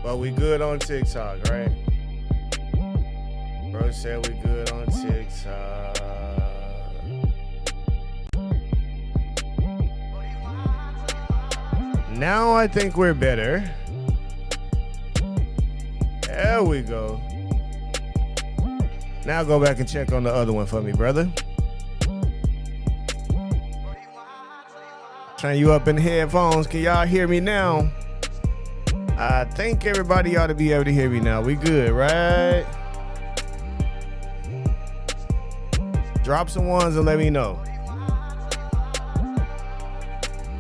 But we good on TikTok, right? Bro said we good on TikTok. Now I think we're better. There we go. Now go back and check on the other one for me, brother. Turn you up in the headphones. Can y'all hear me now? I think everybody ought to be able to hear me now. We good, right? Drop some ones and let me know.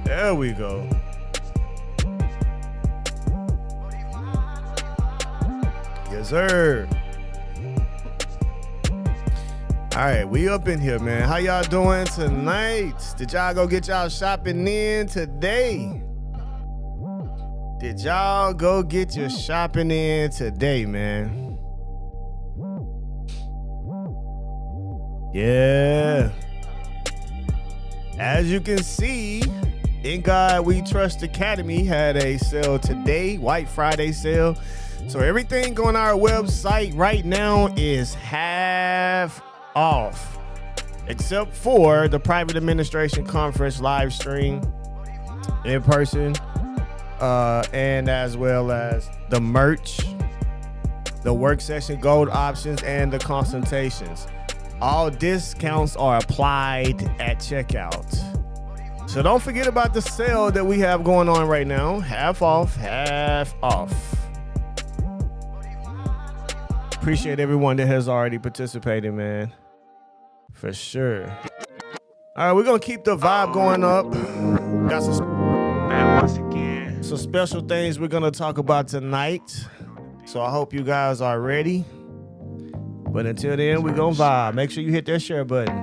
There we go. Yes, sir. All right, we up in here, man. How y'all doing tonight? Did y'all go get y'all shopping in today? Did y'all go get your shopping in today, man? Yeah. As you can see, In God We Trust Academy had a sale today, White Friday sale. So everything on our website right now is half off, except for the private administration conference live stream in person, and as well as the merch, the work session gold options, and the consultations. All discounts are applied at checkout. So don't forget about the sale that we have going on right now. Half off, half off. Appreciate everyone that has already participated, man. For sure. All right, we're going to keep the vibe going up. Got some special things we're going to talk about tonight. So I hope you guys are ready. But until then, we're going to vibe. Make sure you hit that share button.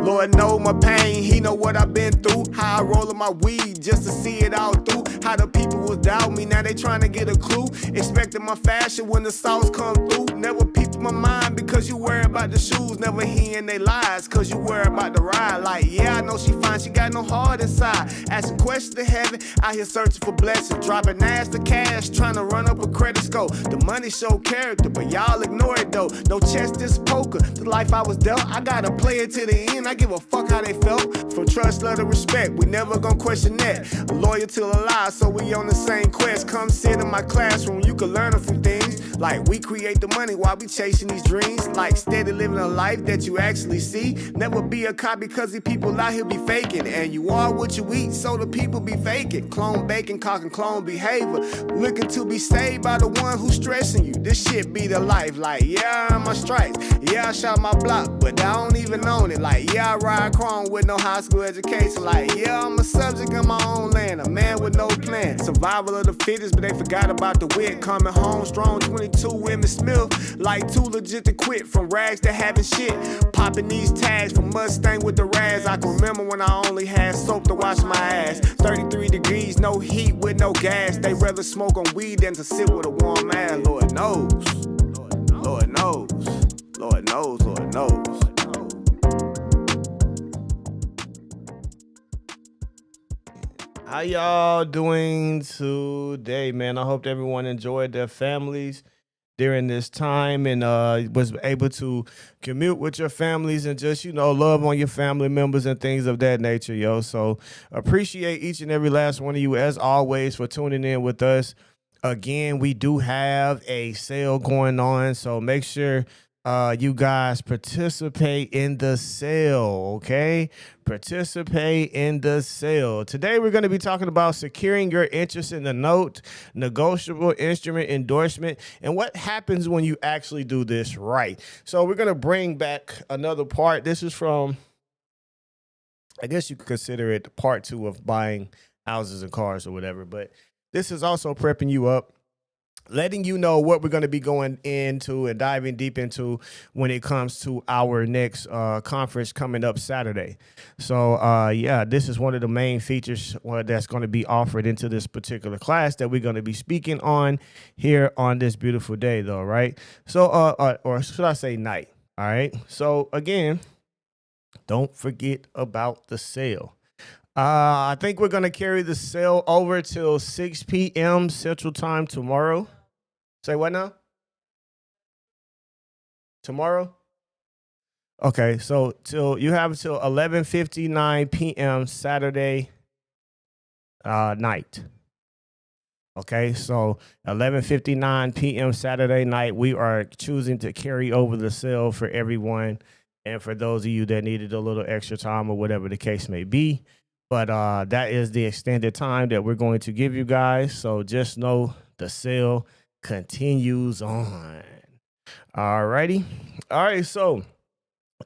Lord know my pain, he know what I've been through. How I roll my weed just to see it all through. How the people was doubt me, now they trying to get a clue. Expecting my fashion when the sauce come through. Never peeped my mind because you worry about the shoes. Never hearing they lies cause you worry about the ride. Like, yeah, I know she fine, she got no heart inside. Asking questions to heaven, out here searching for blessings. Dropping ass to cash, trying to run up a credit score. The money show character, but y'all ignore it though. No chess, this poker. The life I was dealt, I gotta play it to the end. I give a fuck how they felt. From trust, love, and respect, we never gonna question that. Loyal till alive, so we on the same quest. Come sit in my classroom, you can learn a few things. Like we create the money while we chasing these dreams. Like steady living a life that you actually see. Never be a copy cause the people out here be faking. And you are what you eat, so the people be faking. Clone bacon, cock and clone behavior. Looking to be saved by the one who's stressing you. This shit be the life. Like, yeah, I'm my stripes. Yeah, I shot my block, but I don't even own it. Like, yeah, I ride chrome with no high school education. Like, yeah, I'm a subject in my own land. A man with no plan. Survival of the fittest, but they forgot about the wit. Coming home strong, 22 women Smith. Like too legit to quit. From rags to having shit. Popping these tags from Mustang with the rags. I can remember when I only had soap to wash my ass. 33 degrees, no heat with no gas. They rather smoke on weed than to sit with a warm ass. Lord knows. Lord knows. Lord knows. Lord knows. How y'all doing today, man? I hope everyone enjoyed their families during this time and was able to commute with your families and just, love on your family members and things of that nature, yo. So appreciate each and every last one of you, as always, for tuning in with us. Again, we do have a sale going on, so make sure you guys participate in the sale, okay? Participate in the sale. Today, we're going to be talking about securing your interest in the note, negotiable instrument endorsement, and what happens when you actually do this right. So we're going to bring back another part. This is from, I guess you could consider it part 2 of buying houses and cars or whatever, but this is also prepping you up, letting you know what we're going to be going into and diving deep into when it comes to our next conference coming up Saturday. So, yeah, this is one of the main features that's going to be offered into this particular class that we're going to be speaking on here on this beautiful day, though, right? So, or should I say night, all right? So, again, don't forget about the sale. I think we're going to carry the sale over till 6 p.m. Central Time tomorrow. Say what now? Tomorrow? Okay, so till you have till 11:59 p.m. Saturday night. Okay, so 11:59 p.m. Saturday night, we are choosing to carry over the sale for everyone, and for those of you that needed a little extra time or whatever the case may be. But that is the extended time that we're going to give you guys. So just know the sale continues on. All righty. All right, so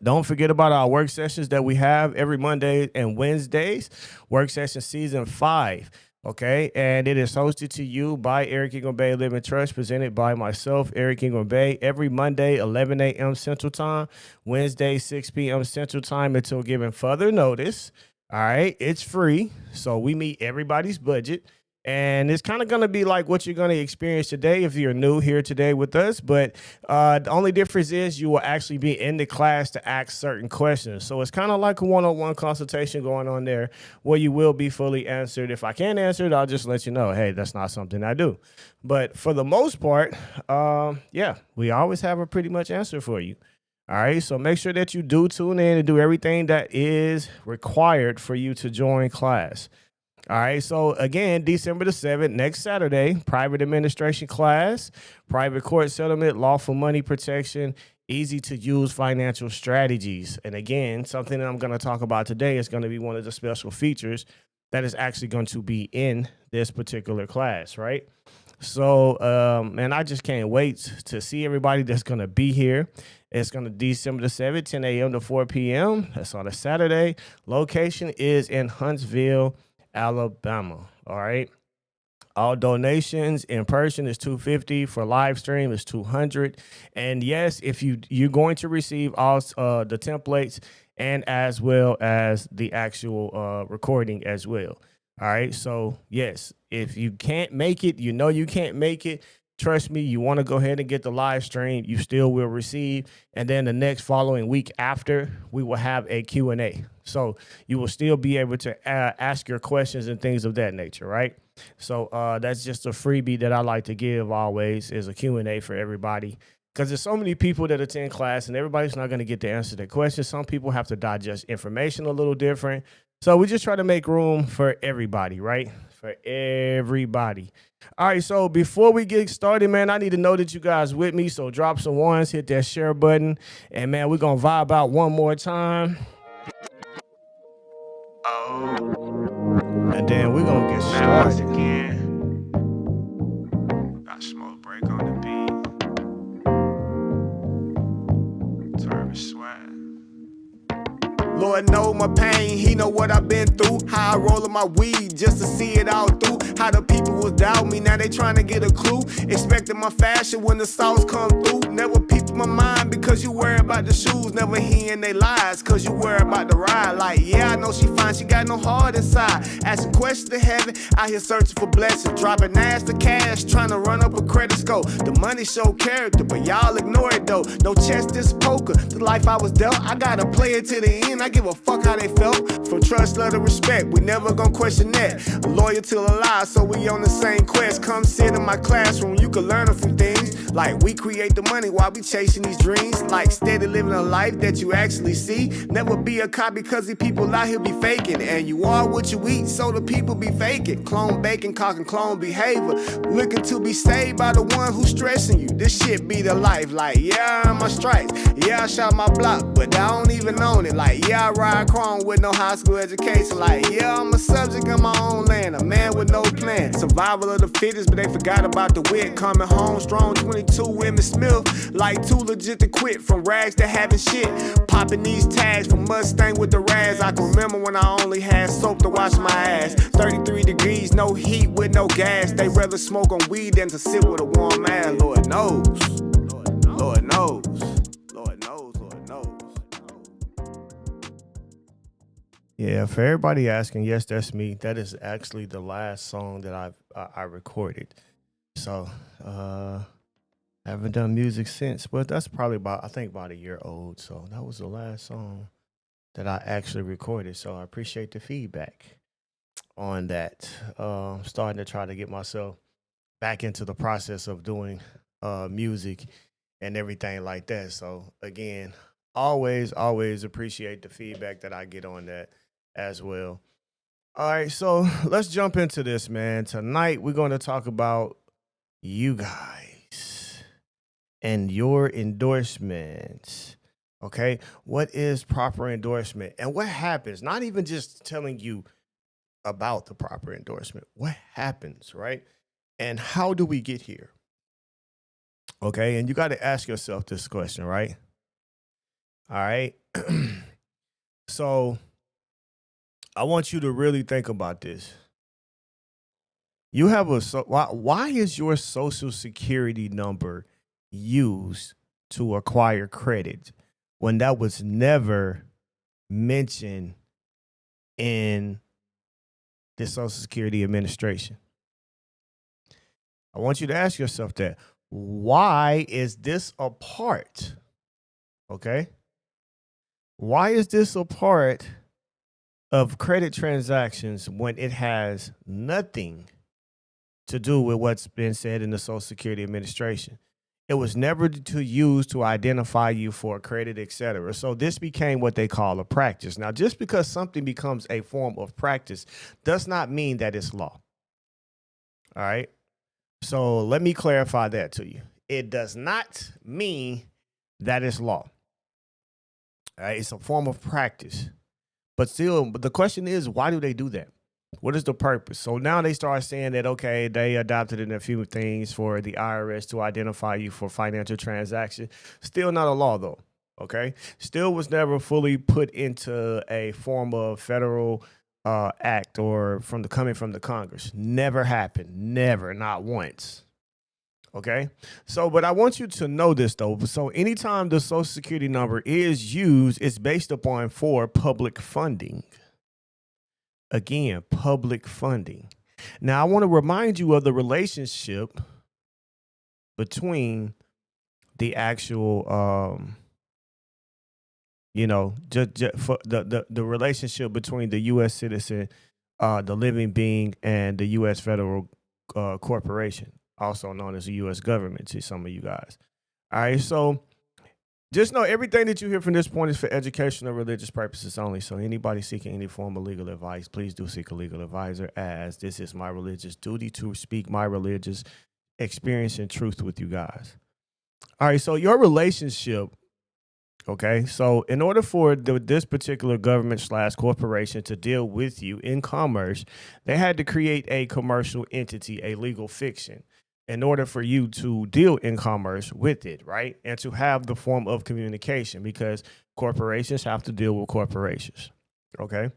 don't forget about our work sessions that we have every Monday and Wednesdays. Work session season 5. Okay. And it is hosted to you by Eric Ingram Bay Living Trust, presented by myself, Eric Ingram Bay, every Monday, 11 a.m. Central Time, Wednesday, 6 p.m. Central Time until given further notice. All right. It's free. So we meet everybody's budget. And it's kind of going to be like what you're going to experience today if you're new here today with us. But the only difference is you will actually be in the class to ask certain questions. So it's kind of like a one-on-one consultation going on there where you will be fully answered. If I can't answer it, I'll just let you know, hey, that's not something I do. But for the most part, yeah, we always have a pretty much answer for you. All right, so make sure that you do tune in and do everything that is required for you to join class. All right, so again, December the 7th, next Saturday, private administration class, private court settlement, lawful money protection, easy to use financial strategies. And again, something that I'm going to talk about today is going to be one of the special features that is actually going to be in this particular class, right? So, and I just can't wait to see everybody that's going to be here. It's going to December the 7th, 10 a.m. to 4 p.m. That's on a Saturday. Location is in Huntsville, Alabama. All right. All donations in person is $250. For live stream is $200. And yes, if you're going to receive all the templates and as well as the actual recording as well. All right. So yes, if you can't make it, you can't make it. Trust me, you want to go ahead and get the live stream, you still will receive. And then the next following week after, we will have a Q&A. So you will still be able to ask your questions and things of that nature, right? So that's just a freebie that I like to give always, is a Q&A for everybody. Because there's so many people that attend class and everybody's not going to get to answer their questions. Some people have to digest information a little different. So we just try to make room for everybody, right? For everybody. All right, so before we get started, man, I need to know that you guys with me. So drop some ones, hit that share button. And, man, we're going to vibe out one more time. Oh. And then we're going to get started. Again. Got smoke break on the beat. Turban swag. Lord know my pain, he know what I've been through. How I roll my weed just to see it all through. How the people was doubt me, now they trying to get a clue. Expecting my fashion when the sauce come through. Never peeped my mind because you worry about the shoes. Never hearing they lies cause you worry about the ride. Like, yeah, I know she fine, she got no heart inside. Asking questions to heaven, out here searching for blessings. Dropping ass to cash, trying to run up a credit score. The money show character, but y'all ignore it though. No chess, this poker. The life I was dealt, I gotta play it to the end. I give a fuck how they felt. From trust, love, to respect, we never gon' question that. Loyal till alive, so we on the same quest. Come sit in my classroom, you can learn a few things. Like we create the money while we chasing these dreams. Like steady living a life that you actually see. Never be a copy cause the people out here be faking. And you are what you eat, so the people be faking. Clone bacon, cock and clone behavior. Looking to be saved by the one who's stressing you. This shit be the life. Like, yeah, I'm my stripes. Yeah, I shot my block, but I don't even own it. Like, yeah, I ride chrome with no high school education. Like, yeah, I'm a subject in my own land. A man with no plan. Survival of the fittest, but they forgot about the wit. Coming home strong, 22 women Smith. Like too legit to quit. From rags to having shit. Popping these tags from Mustang with the rags. I can remember when I only had soap to wash my ass. 33 degrees, no heat with no gas. They rather smoke on weed than to sit with a warm ass. Lord knows. Lord knows. Lord knows. Lord knows. Yeah, for everybody asking, yes, that's me. That is actually the last song that I recorded. So, haven't done music since, but that's probably about a year old. So that was the last song that I actually recorded. So I appreciate the feedback on that. Starting to try to get myself back into the process of doing music and everything like that. So again, always appreciate the feedback that I get on that as well. All right, so let's jump into this, man. Tonight we're going to talk about you guys and your endorsements. Okay, what is proper endorsement and what happens? Not even just telling you about the proper endorsement. What happens, right? And how do we get here? Okay, and you got to ask yourself this question, right? All right. So I want you to really think about this. You have why is your social security number used to acquire credit when that was never mentioned in the Social Security Administration? I want you to ask yourself that. Why is this a part? Okay? Why is this a part of credit transactions when it has nothing to do with what's been said in the Social Security Administration? It was never to use to identify you for credit, etc. So this became what they call a practice. Now, just because something becomes a form of practice does not mean that it's law. All right. So let me clarify that to you. It does not mean that it's law. All right. It's a form of practice. But still, the question is, why do they do that? What is the purpose? So now they start saying that, okay, they adopted in a few things for the IRS to identify you for financial transaction. Still not a law, though. Okay. Still was never fully put into a form of federal act or coming from the Congress. Never happened. Never. Not once. Okay. So, but I want you to know this, though. So anytime the Social Security number is used, it's based upon for public funding. Again, public funding. Now, I want to remind you of the relationship between the actual, just for the relationship between the U.S. citizen, the living being, and the U.S. federal corporation, also known as the U.S. government to some of you guys. All right, so just know everything that you hear from this point is for educational or religious purposes only. So anybody seeking any form of legal advice, please do seek a legal advisor, as this is my religious duty to speak my religious experience and truth with you guys. All right, so your relationship, okay, so in order for this particular government / corporation to deal with you in commerce, they had to create a commercial entity, a legal fiction, in order for you to deal in commerce with it, right? And to have the form of communication, because corporations have to deal with corporations, okay?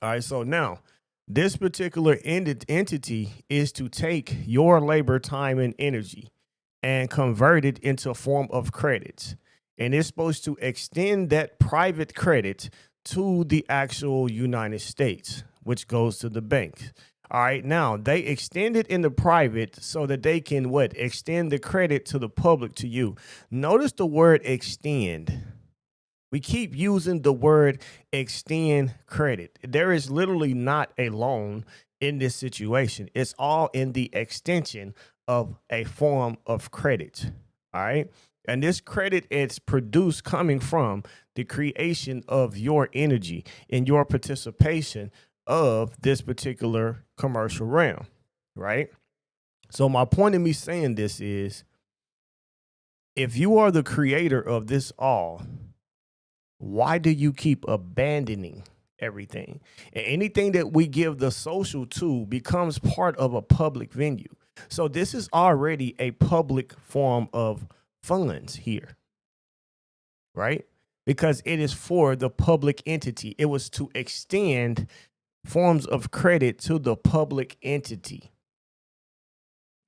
All right, so now this particular entity is to take your labor, time, and energy and convert it into a form of credits. And it's supposed to extend that private credit to the actual United States, which goes to the bank. All right, now they extend it in the private so that they can extend the credit to the public, to you. Notice the word extend. We keep using the word extend credit. There is literally not a loan in this situation. It's all in the extension of a form of credit. All right. And this credit is produced coming from the creation of your energy and your participation of this particular commercial realm, right? So my point in me saying this is, if you are the creator of this all, why do you keep abandoning everything? And anything that we give the social to becomes part of a public venue. So this is already a public form of funds here, right? Because it is for the public entity. It was to extend forms of credit to the public entity.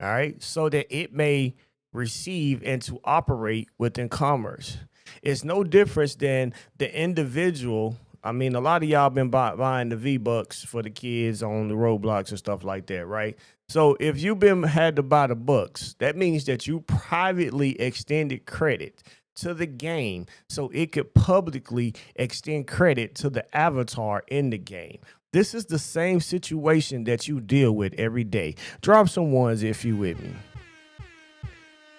All right. So that it may receive and to operate within commerce. It's no difference than the individual. I mean, a lot of y'all been buying the V-Bucks for the kids on the roadblocks and stuff like that, right? So if you've had to buy the Bucks, that means that you privately extended credit to the game so it could publicly extend credit to the avatar in the game. This is the same situation that you deal with every day. Drop some ones if you with me.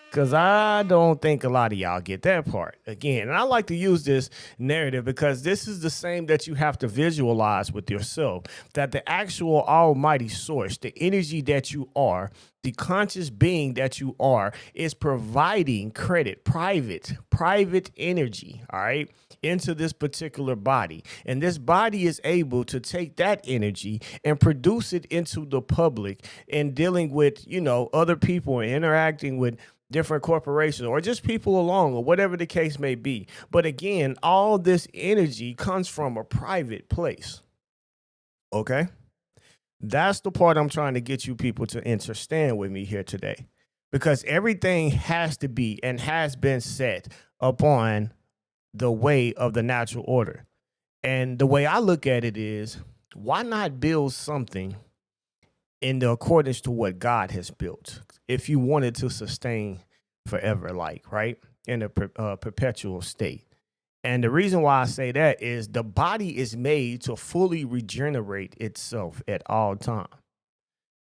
Because I don't think a lot of y'all get that part again. And I like to use this narrative because this is the same that you have to visualize with yourself, that the actual almighty source, the energy that you are, the conscious being that you are, is providing credit, private energy, all right, into this particular body. And this body is able to take that energy and produce it into the public and dealing with, other people and interacting with different corporations or just people along or whatever the case may be. But again, all this energy comes from a private place. Okay. That's the part I'm trying to get you people to understand with me here today, because everything has to be and has been set upon the way of the natural order. And the way I look at it is, why not build something in the accordance to what God has built if you wanted to sustain forever, like, right, in a perpetual state. And the reason why I say that is the body is made to fully regenerate itself at all times.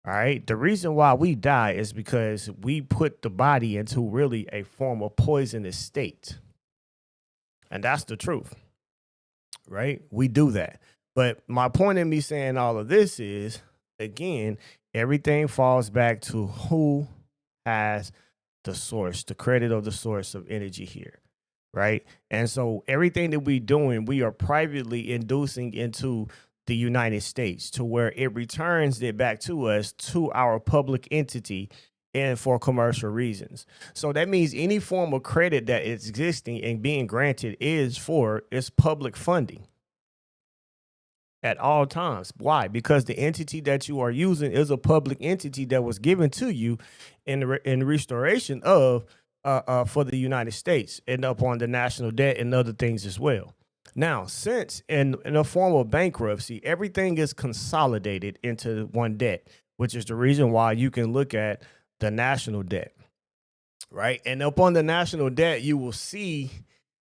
All right. The reason why we die is because we put the body into really a form of poisonous state. And that's the truth. Right. We do that. But my point in me saying all of this is, again, everything falls back to who has the source, the credit of the source of energy here. Right. And so everything that we're doing, we are privately inducing into the United States to where it returns it back to us, to our public entity, and for commercial reasons. So that means any form of credit that is existing and being granted is for its public funding at all times. Why? Because the entity that you are using is a public entity that was given to you in the restoration of for the United States and upon the national debt and other things as well. Now, since in a form of bankruptcy, everything is consolidated into one debt, which is the reason why you can look at the national debt, right? And upon the national debt, you will see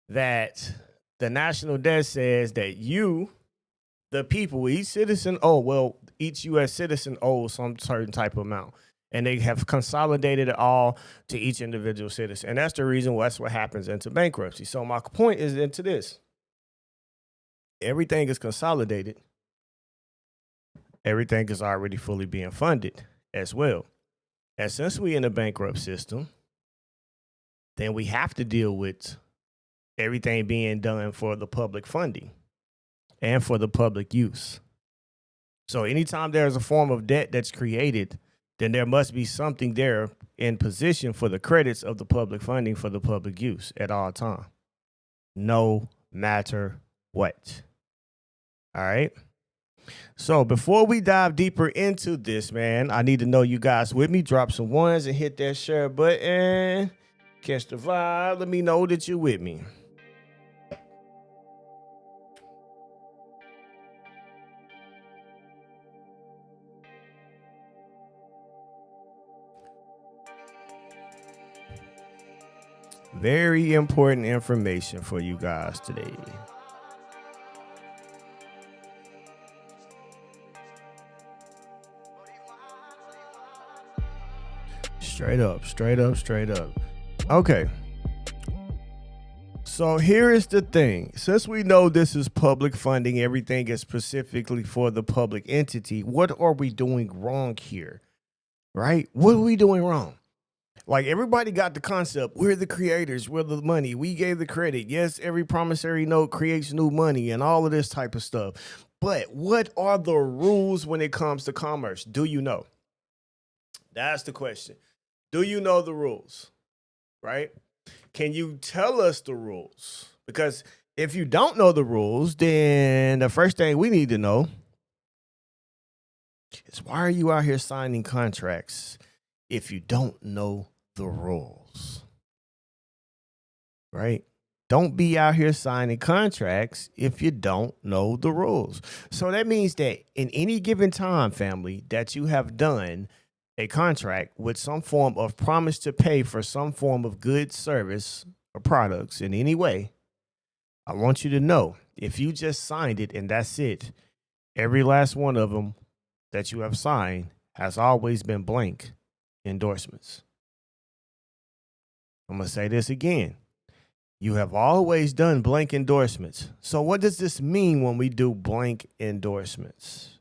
that the national debt says that you, the people, each citizen, each U.S. citizen owes some certain type of amount. And they have consolidated it all to each individual citizen. And that's the reason that's what happens into bankruptcy. So my point is into this. Everything is consolidated. Everything is already fully being funded as well. And since we're in a bankrupt system, then we have to deal with everything being done for the public funding and for the public use. So anytime there's a form of debt that's created, then there must be something there in position for the credits of the public funding for the public use at all time, no matter what. All right. So before we dive deeper into this, man, I need to know you guys with me. Drop some ones and hit that share button. Catch the vibe. Let me know that you're with me. Very important information for you guys today. Straight up, straight up, straight up. Okay. So here is the thing. Since we know this is public funding, everything is specifically for the public entity, what are we doing wrong here? Right? What are we doing wrong? Like, everybody got the concept. We're the creators. We're the money. We gave the credit. Yes, every promissory note creates new money and all of this type of stuff. But what are the rules when it comes to commerce? Do you know? That's the question. Do you know the rules? Right? Can you tell us the rules? Because if you don't know the rules, then the first thing we need to know is, why are you out here signing contracts if you don't know the rules? Right? Don't be out here signing contracts if you don't know the rules. So that means that in any given time, family, that you have done a contract with some form of promise to pay for some form of goods, service, or products in any way, I want you to know, if you just signed it and that's it, every last one of them that you have signed has always been blank endorsements. I'm going to say this again. You have always done blank endorsements. So what does this mean when we do blank endorsements?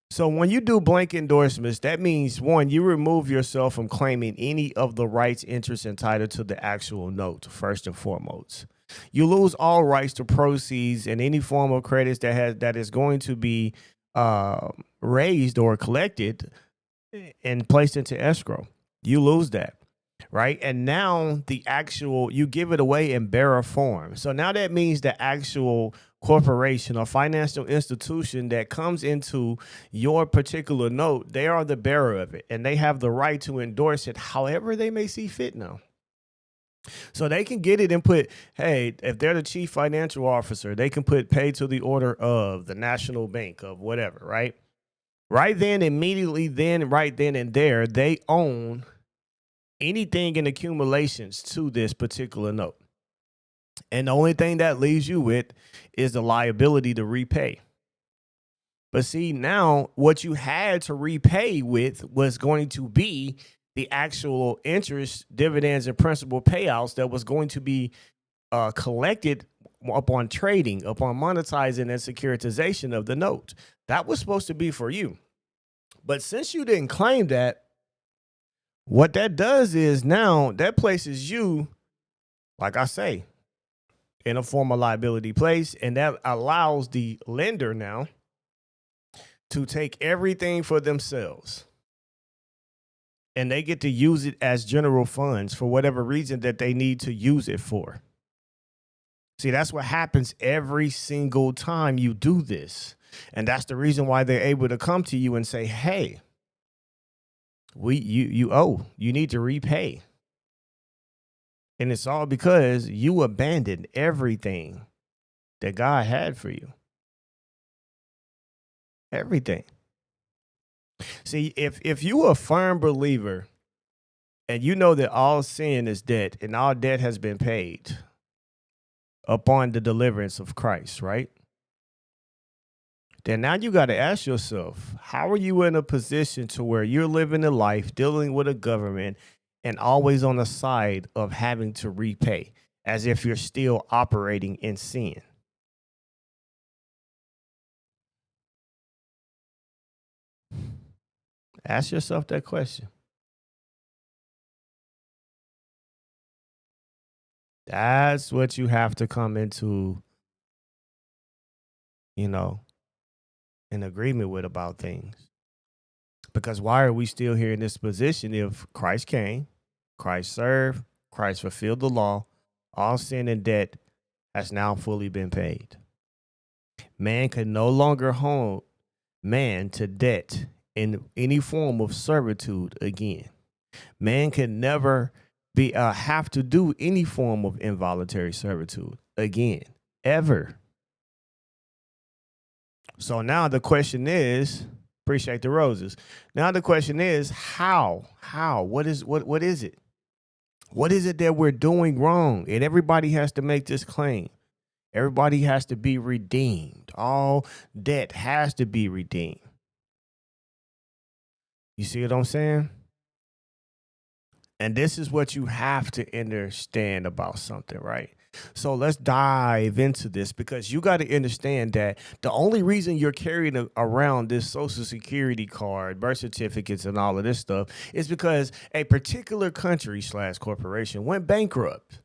So when you do blank endorsements, that means, one, you remove yourself from claiming any of the rights, interests, entitled to the actual note, first and foremost. You lose all rights to proceeds and any form of credits that is going to be raised or collected and placed into escrow. You lose that. Right. And now you give it away in bearer form. So now that means the actual corporation or financial institution that comes into your particular note, they are the bearer of it and they have the right to endorse it however they may see fit now. So they can get it and put, hey, if they're the chief financial officer, they can put paid to the order of the National Bank of whatever. Right. Right then, immediately then, right then and there, they own anything in accumulations to this particular note. And the only thing that leaves you with is the liability to repay. But see, now what you had to repay with was going to be the actual interest, dividends, and principal payouts that was going to be collected upon trading, upon monetizing and securitization of the note. That was supposed to be for you. But since you didn't claim that, what that does is now that places you, like I say, in a form of liability place, and that allows the lender now to take everything for themselves. And they get to use it as general funds for whatever reason that they need to use it for. See, that's what happens every single time you do this. And that's the reason why they're able to come to you and say, hey, you owe, you need to repay. And it's all because you abandoned everything that God had for you. Everything. See, if you are a firm believer and you know that all sin is debt and all debt has been paid upon the deliverance of Christ, right? Then now you got to ask yourself, how are you in a position to where you're living a life dealing with a government and always on the side of having to repay as if you're still operating in sin? Ask yourself that question. That's what you have to come into, in agreement with about things. Because why are we still here in this position if Christ came, Christ served, Christ fulfilled the law, all sin and debt has now fully been paid? Man can no longer hold man to debt in any form of servitude again. Man can never have to do any form of involuntary servitude again, ever. So now the question is, appreciate the roses. Now the question is, how? What is it? What is it that we're doing wrong? And everybody has to make this claim. Everybody has to be redeemed. All debt has to be redeemed. You see what I'm saying? And this is what you have to understand about something, right? So let's dive into this, because you got to understand that the only reason you're carrying around this Social Security card, birth certificates, and all of this stuff is because a particular country / corporation went bankrupt.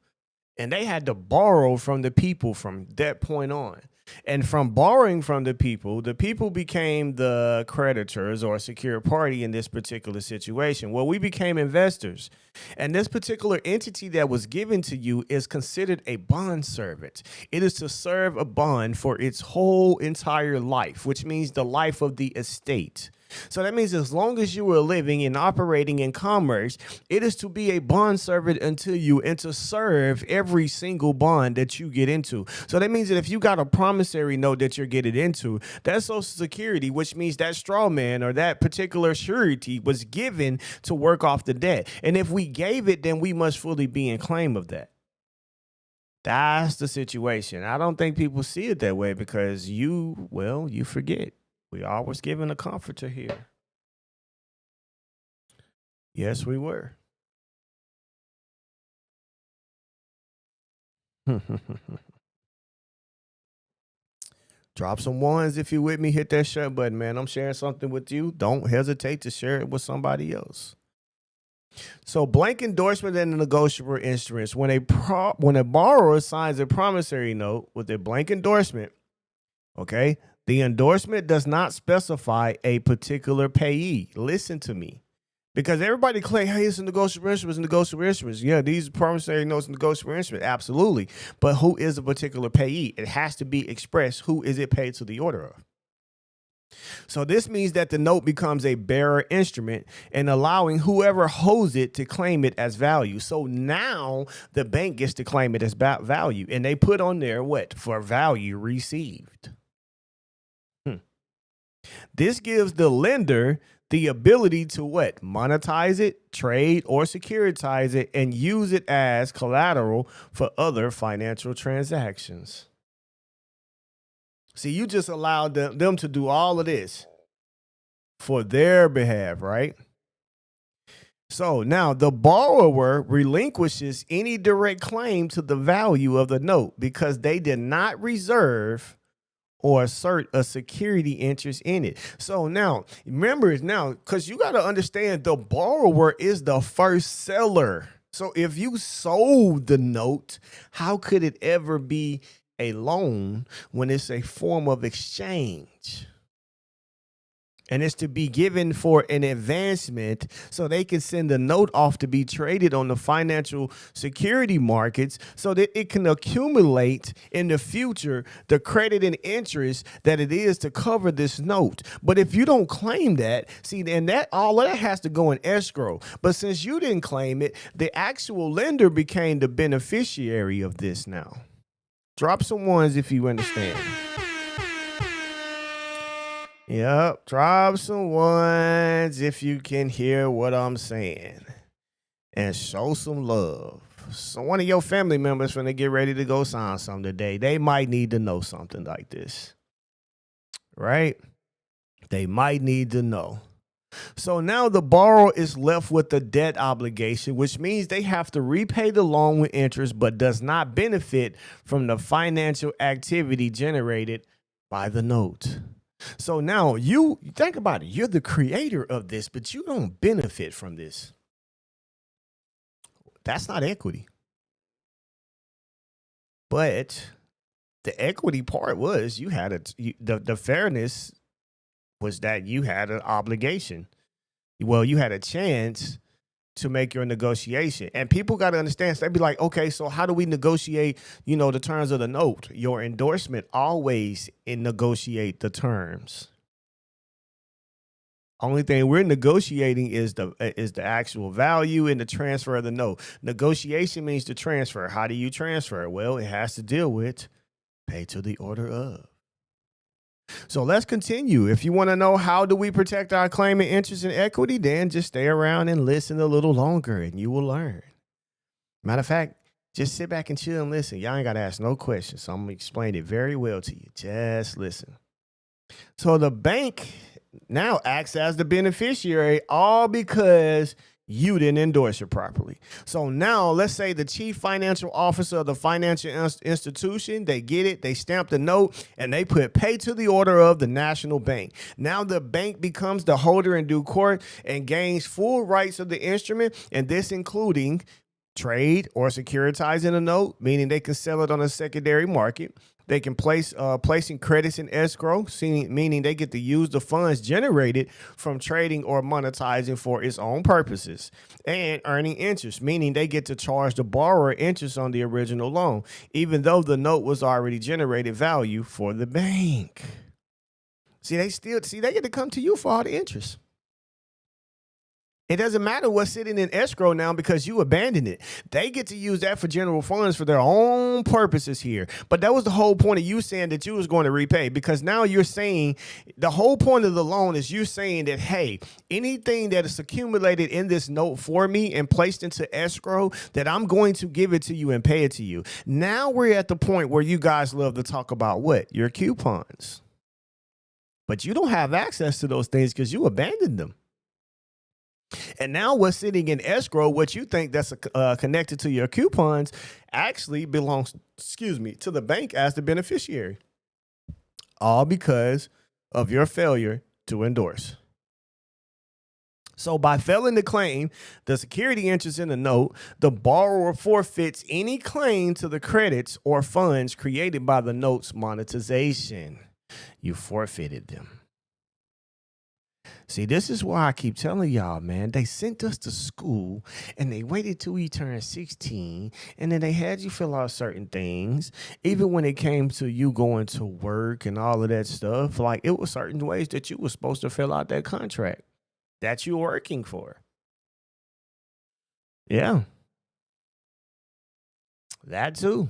And they had to borrow from the people from that point on. And from borrowing from the people became the creditors or secure party in this particular situation. Well, we became investors. And this particular entity that was given to you is considered a bond servant. It is to serve a bond for its whole entire life, which means the life of the estate. So that means as long as you are living and operating in commerce, it is to be a bond servant unto you and to serve every single bond that you get into. So that means that if you got a promissory note that you're getting into, that's Social Security, which means that straw man or that particular surety was given to work off the debt. And if we gave it, then we must fully be in claim of that. That's the situation. I don't think people see it that way because you forget. We always given a comforter here. Yes, we were. Drop some ones if you with me. Hit that share button, man. I'm sharing something with you. Don't hesitate to share it with somebody else. So blank endorsement and negotiable instruments. When a borrower signs a promissory note with a blank endorsement, okay, the endorsement does not specify a particular payee. Listen to me. Because everybody claim, hey, it's a negotiable instruments. Yeah, these promissory notes, negotiable instrument. Absolutely. But who is a particular payee? It has to be expressed. Who is it paid to the order of? So this means that the note becomes a bearer instrument and allowing whoever holds it to claim it as value. So now the bank gets to claim it as value. And they put on there what? For value received. This gives the lender the ability to what? Monetize it, trade, or securitize it, and use it as collateral for other financial transactions. See, you just allowed them to do all of this for their behalf, right? So now the borrower relinquishes any direct claim to the value of the note because they did not reserve or assert a security interest in it. So now, remember now, because you got to understand the borrower is the first seller. So if you sold the note, how could it ever be a loan when it's a form of exchange? And it's to be given for an advancement so they can send the note off to be traded on the financial security markets so that it can accumulate in the future the credit and interest that it is to cover this note. But if you don't claim that, see, then that all of that has to go in escrow. But since you didn't claim it, the actual lender became the beneficiary of this now. Drop some ones if you understand. Yep, drop some ones if you can hear what I'm saying. And show some love. So one of your family members, when they get ready to go sign something today, they might need to know something like this. Right? They might need to know. So now the borrower is left with the debt obligation, which means they have to repay the loan with interest, but does not benefit from the financial activity generated by the note. So now you think about it. You're the creator of this, but you don't benefit from this. That's not equity. But the equity part was you had the fairness was that you had an obligation. Well, you had a chance to make your negotiation. And people got to understand, so they'd be like, okay, so how do we negotiate, the terms of the note? Your endorsement always negotiate the terms. Only thing we're negotiating is the actual value and the transfer of the note. Negotiation means to transfer. How do you transfer? Well, it has to deal with pay to the order of. So let's continue. If you want to know how do we protect our claim and interest and equity, then just stay around and listen a little longer and you will learn. Matter of fact, just sit back and chill and listen. Y'all ain't got to ask no questions. So I'm going to explain it very well to you. Just listen. So the bank now acts as the beneficiary, all because you didn't endorse it properly. So now let's say the chief financial officer of the financial institution, they get it, they stamp the note, and they put pay to the order of the national bank. Now the bank becomes the holder in due course and gains full rights of the instrument, and this including trade or securitizing a note, meaning they can sell it on a secondary market. They can placing credits in escrow, meaning they get to use the funds generated from trading or monetizing for its own purposes, and earning interest, meaning they get to charge the borrower interest on the original loan, even though the note was already generated value for the bank. They get to come to you for all the interest. It doesn't matter what's sitting in escrow now because you abandoned it. They get to use that for general funds for their own purposes here. But that was the whole point of you saying that you was going to repay, because now you're saying the whole point of the loan is you saying that, hey, anything that is accumulated in this note for me and placed into escrow, that I'm going to give it to you and pay it to you. Now we're at the point where you guys love to talk about what? Your coupons. But you don't have access to those things because you abandoned them. And now what's sitting in escrow, what you think that's connected to your coupons, actually belongs, to the bank as the beneficiary. All because of your failure to endorse. So by failing to claim the security interest in the note, the borrower forfeits any claim to the credits or funds created by the note's monetization. You forfeited them. See, this is why I keep telling y'all, man, they sent us to school and they waited till we turned 16 and then they had you fill out certain things. Even when it came to you going to work and all of that stuff, like it was certain ways that you were supposed to fill out that contract that you're working for. Yeah, that too.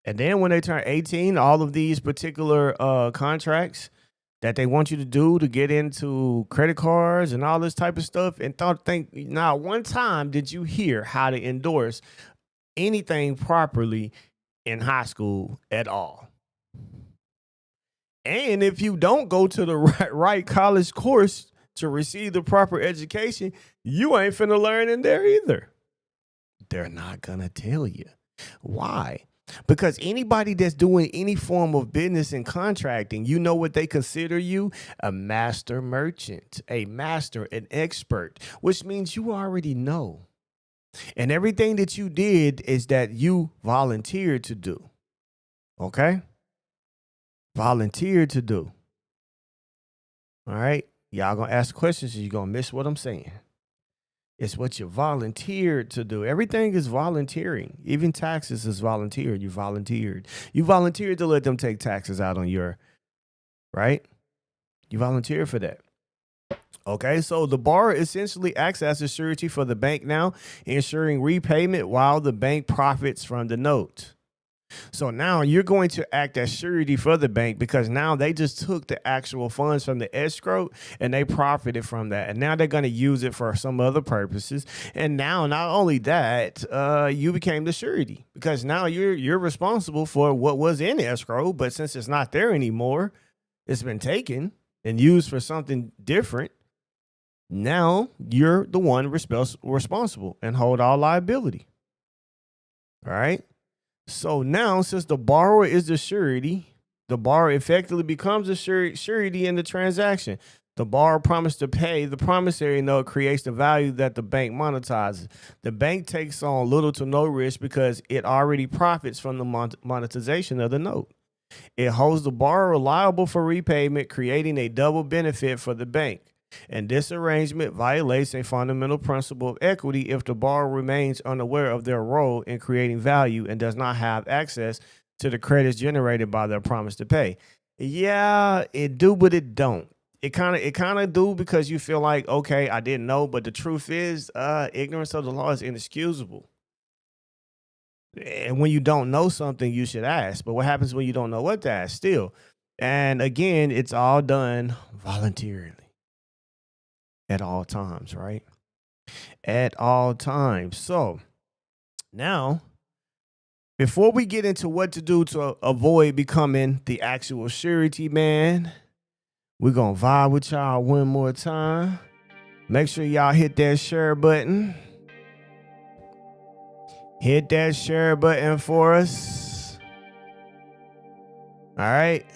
And then when they turn 18, all of these particular contracts that they want you to do to get into credit cards and all this type of stuff, and think now one time did you hear how to endorse anything properly in high school at all? And if you don't go to the right college course to receive the proper education, you ain't finna learn in there either. They're not gonna tell you. Why? Because anybody that's doing any form of business and contracting, you know what they consider you? A master merchant, a master, an expert, which means you already know. And everything that you did is that you volunteered to do. Okay? Volunteered to do. All right? Y'all gonna ask questions and you're gonna miss what I'm saying. It's what you volunteered to do. Everything is volunteering. Even taxes is volunteered. You volunteered. You volunteered to let them take taxes out on your, right? You volunteered for that. Okay, so the borrower essentially acts as a surety for the bank now, ensuring repayment while the bank profits from the note. So now you're going to act as surety for the bank because now they just took the actual funds from the escrow and they profited from that. And now they're going to use it for some other purposes. And now not only that, you became the surety because now you're responsible for what was in escrow. But since it's not there anymore, it's been taken and used for something different. Now you're the one responsible and hold all liability. All right. So now, since the borrower is the surety, the borrower effectively becomes a surety in the transaction. The borrower promised to pay. The promissory note creates the value that the bank monetizes. The bank takes on little to no risk because it already profits from the monetization of the note. It holds the borrower liable for repayment, creating a double benefit for the bank. And this arrangement violates a fundamental principle of equity if the borrower remains unaware of their role in creating value and does not have access to the credits generated by their promise to pay. Yeah, it do, but it don't. It kind of do because you feel like, okay, I didn't know, but the truth is, ignorance of the law is inexcusable. And when you don't know something, you should ask. But what happens when you don't know what to ask still? And again, it's all done voluntarily. At all times, right? At all times. So now, before we get into what to do to avoid becoming the actual surety man, we're going to vibe with y'all one more time. Make sure y'all hit that share button. Hit that share button for us. All right.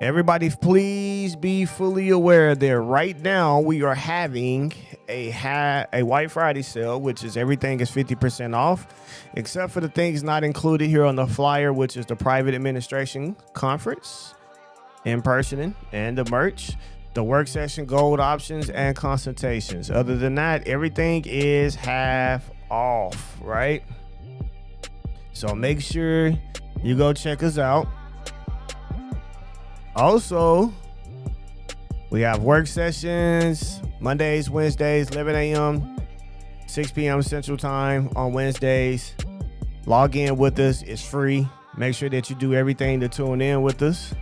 Everybody, please be fully aware that right now we are having a White Friday sale, which is everything is 50% off, except for the things not included here on the flyer, which is the private administration conference in person and the merch, the work session, gold options, and consultations. Other than that, everything is half off, right? So make sure you go check us out. Also, we have work sessions Mondays, Wednesdays, 11 a.m., 6 p.m. Central Time on Wednesdays. Log in with us. It's free. Make sure that you do everything to tune in with us.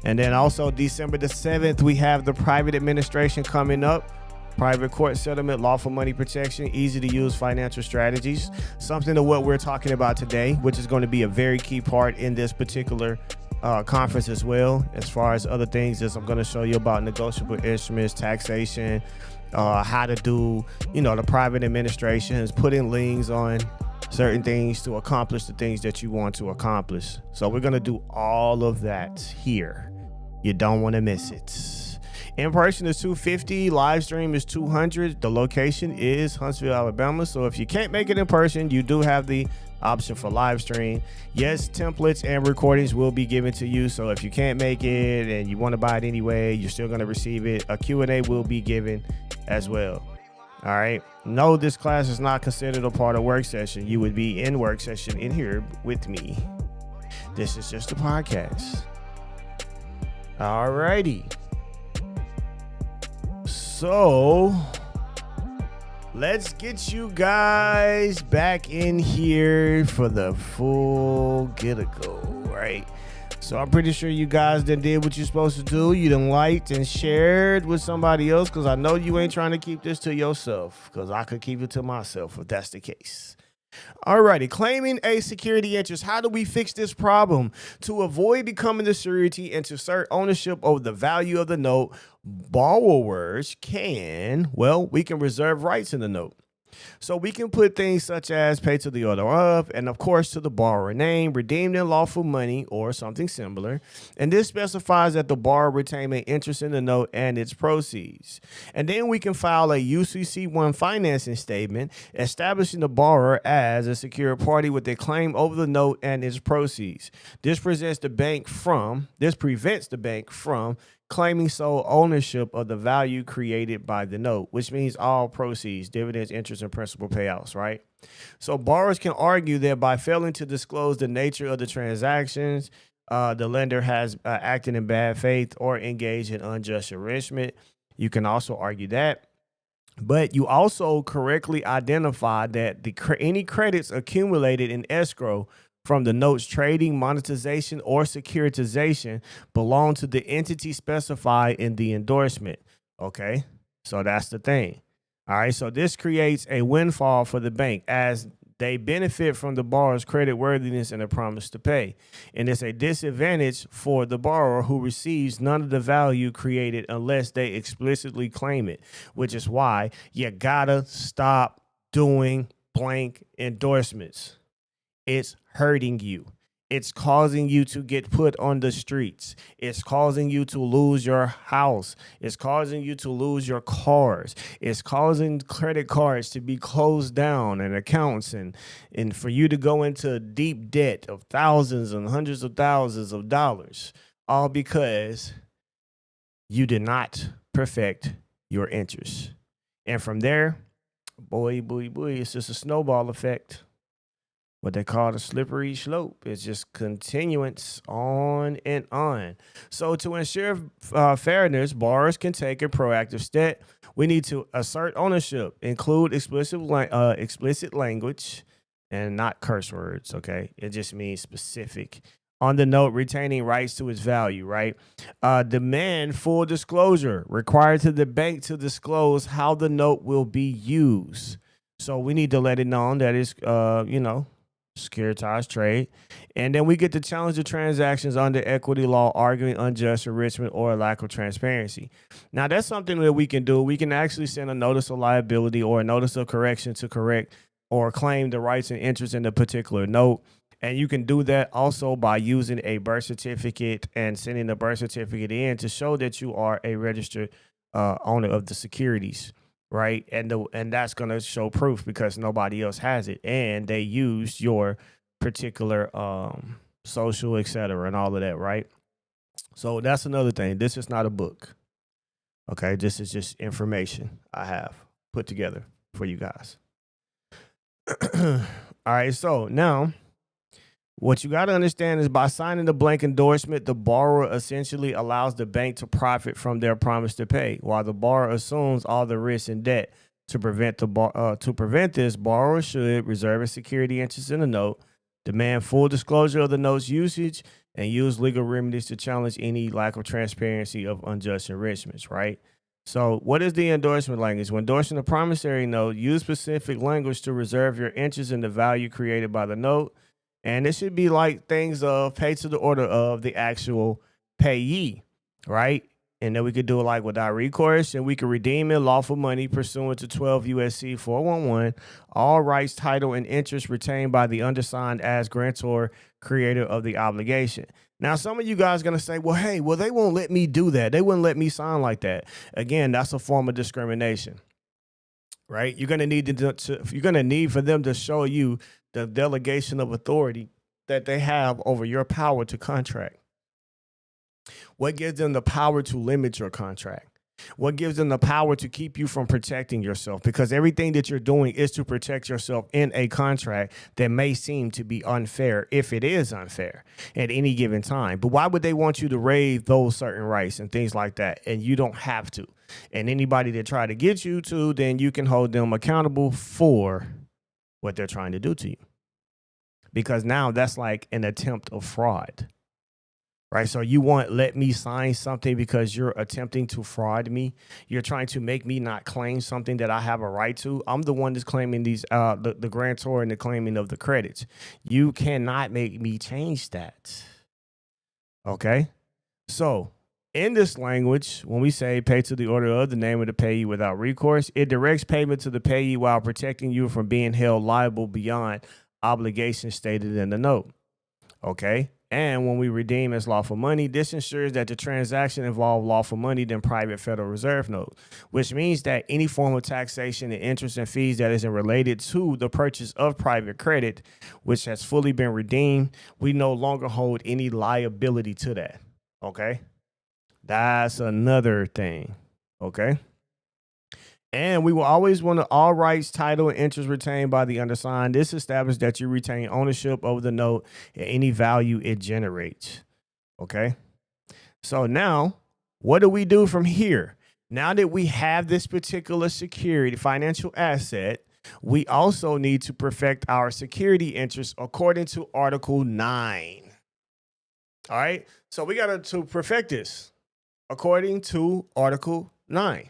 And then also December the 7th, we have the private administration coming up. Private court settlement, lawful money protection, easy to use financial strategies. Something to what we're talking about today, which is going to be a very key part in this particular conference as well. As far as other things, is I'm going to show you about negotiable instruments, taxation, how to do, the private administrations, putting liens on certain things to accomplish the things that you want to accomplish. So we're going to do all of that here. You don't want to miss it. In person is $250, live stream is $200. The location is Huntsville, Alabama. So if you can't make it in person, you do have the option for live stream. Yes, templates and recordings will be given to you. So if you can't make it and you want to buy it anyway, you're still going to receive it. A Q&A will be given as well. All right. No, this class is not considered a part of work session. You would be in work session in here with me. This is just a podcast. All righty. So let's get you guys back in here for the full get-a-go, right? So I'm pretty sure you guys done did what you're supposed to do. You done liked and shared with somebody else, because I know you ain't trying to keep this to yourself, because I could keep it to myself if that's the case. Alrighty, claiming a security interest. How do we fix this problem? To avoid becoming the surety and to assert ownership over the value of the note, borrowers we can reserve rights in the note. So we can put things such as pay to the order of, and of course to the borrower name, redeemed in lawful money or something similar. And this specifies that the borrower retain an interest in the note and its proceeds. And then we can file a UCC-1 financing statement establishing the borrower as a secured party with a claim over the note and its proceeds. This prevents the bank from claiming sole ownership of the value created by the note, which means all proceeds, dividends, interest, and principal payouts, right? So borrowers can argue that by failing to disclose the nature of the transactions, the lender has acted in bad faith or engaged in unjust enrichment. You can also argue that. But you also correctly identify that any credits accumulated in escrow from the note's trading, monetization, or securitization belong to the entity specified in the endorsement. Okay, so that's the thing. All right, so this creates a windfall for the bank as they benefit from the borrower's credit worthiness and a promise to pay. And it's a disadvantage for the borrower who receives none of the value created unless they explicitly claim it, which is why you gotta stop doing blank endorsements. It's hurting you. It's causing you to get put on the streets. It's causing you to lose your house. It's causing you to lose your cars. It's causing credit cards to be closed down and accounts and for you to go into deep debt of thousands and hundreds of thousands of dollars, all because you did not perfect your interest. And from there, boy, it's just a snowball effect. What they call the slippery slope. It's just continuance on and on. So to ensure fairness, borrowers can take a proactive step. We need to assert ownership, include explicit language, and not curse words, okay? It just means specific. On the note, retaining rights to its value, right? Demand full disclosure, required to the bank to disclose how the note will be used. So we need to let it know that it's, securitized trade. And then we get to challenge the transactions under equity law, arguing unjust enrichment or a lack of transparency. Now, that's something that we can do. We can actually send a notice of liability or a notice of correction to correct or claim the rights and interests in the particular note. And you can do that also by using a birth certificate and sending the birth certificate in to show that you are a registered owner of the securities. Right. And that's going to show proof because nobody else has it. And they used your particular social, et cetera, and all of that. Right. So that's another thing. This is not a book. OK, this is just information I have put together for you guys. All right. So now what you got to understand is by signing the blank endorsement, the borrower essentially allows the bank to profit from their promise to pay, while the borrower assumes all the risk and debt. To prevent this, borrower should reserve a security interest in the note, demand full disclosure of the note's usage, and use legal remedies to challenge any lack of transparency of unjust enrichments. Right. So what is the endorsement language? When endorsing a promissory note, use specific language to reserve your interest in the value created by the note. And it should be like things of pay to the order of the actual payee, right? And then we could do it like without recourse, and we could redeem in lawful money pursuant to 12 USC 411, all rights, title, and interest retained by the undersigned as grantor, creator of the obligation. Now, some of you guys are going to say, well, hey, well, they won't let me do that. They wouldn't let me sign like that. Again, that's a form of discrimination, right? You're going to need for them to show you the delegation of authority that they have over your power to contract. What gives them the power to limit your contract? What gives them the power to keep you from protecting yourself? Because everything that you're doing is to protect yourself in a contract that may seem to be unfair, if it is unfair at any given time. But why would they want you to raise those certain rights and things like that? And you don't have to. And anybody that try to get you to, then you can hold them accountable for what they're trying to do to you. Because now that's like an attempt of fraud. Right. So you won't let me sign something because you're attempting to fraud me. You're trying to make me not claim something that I have a right to. I'm the one that's claiming these the grantor and the claiming of the credits. You cannot make me change that. OK, so in this language, when we say pay to the order of the name of the payee without recourse, it directs payment to the payee while protecting you from being held liable beyond obligations stated in the note. OK. And when we redeem as lawful money, this ensures that the transaction involved lawful money than private Federal Reserve note, which means that any form of taxation and interest and fees that isn't related to the purchase of private credit, which has fully been redeemed, we no longer hold any liability to that. Okay, that's another thing. Okay. And we will always want to all rights, title, and interest retained by the undersigned. This establishes that you retain ownership over the note and any value it generates. Okay. So now, what do we do from here? Now that we have this particular security, financial asset, we also need to perfect our security interest according to Article 9. All right. So we got to perfect this according to Article 9.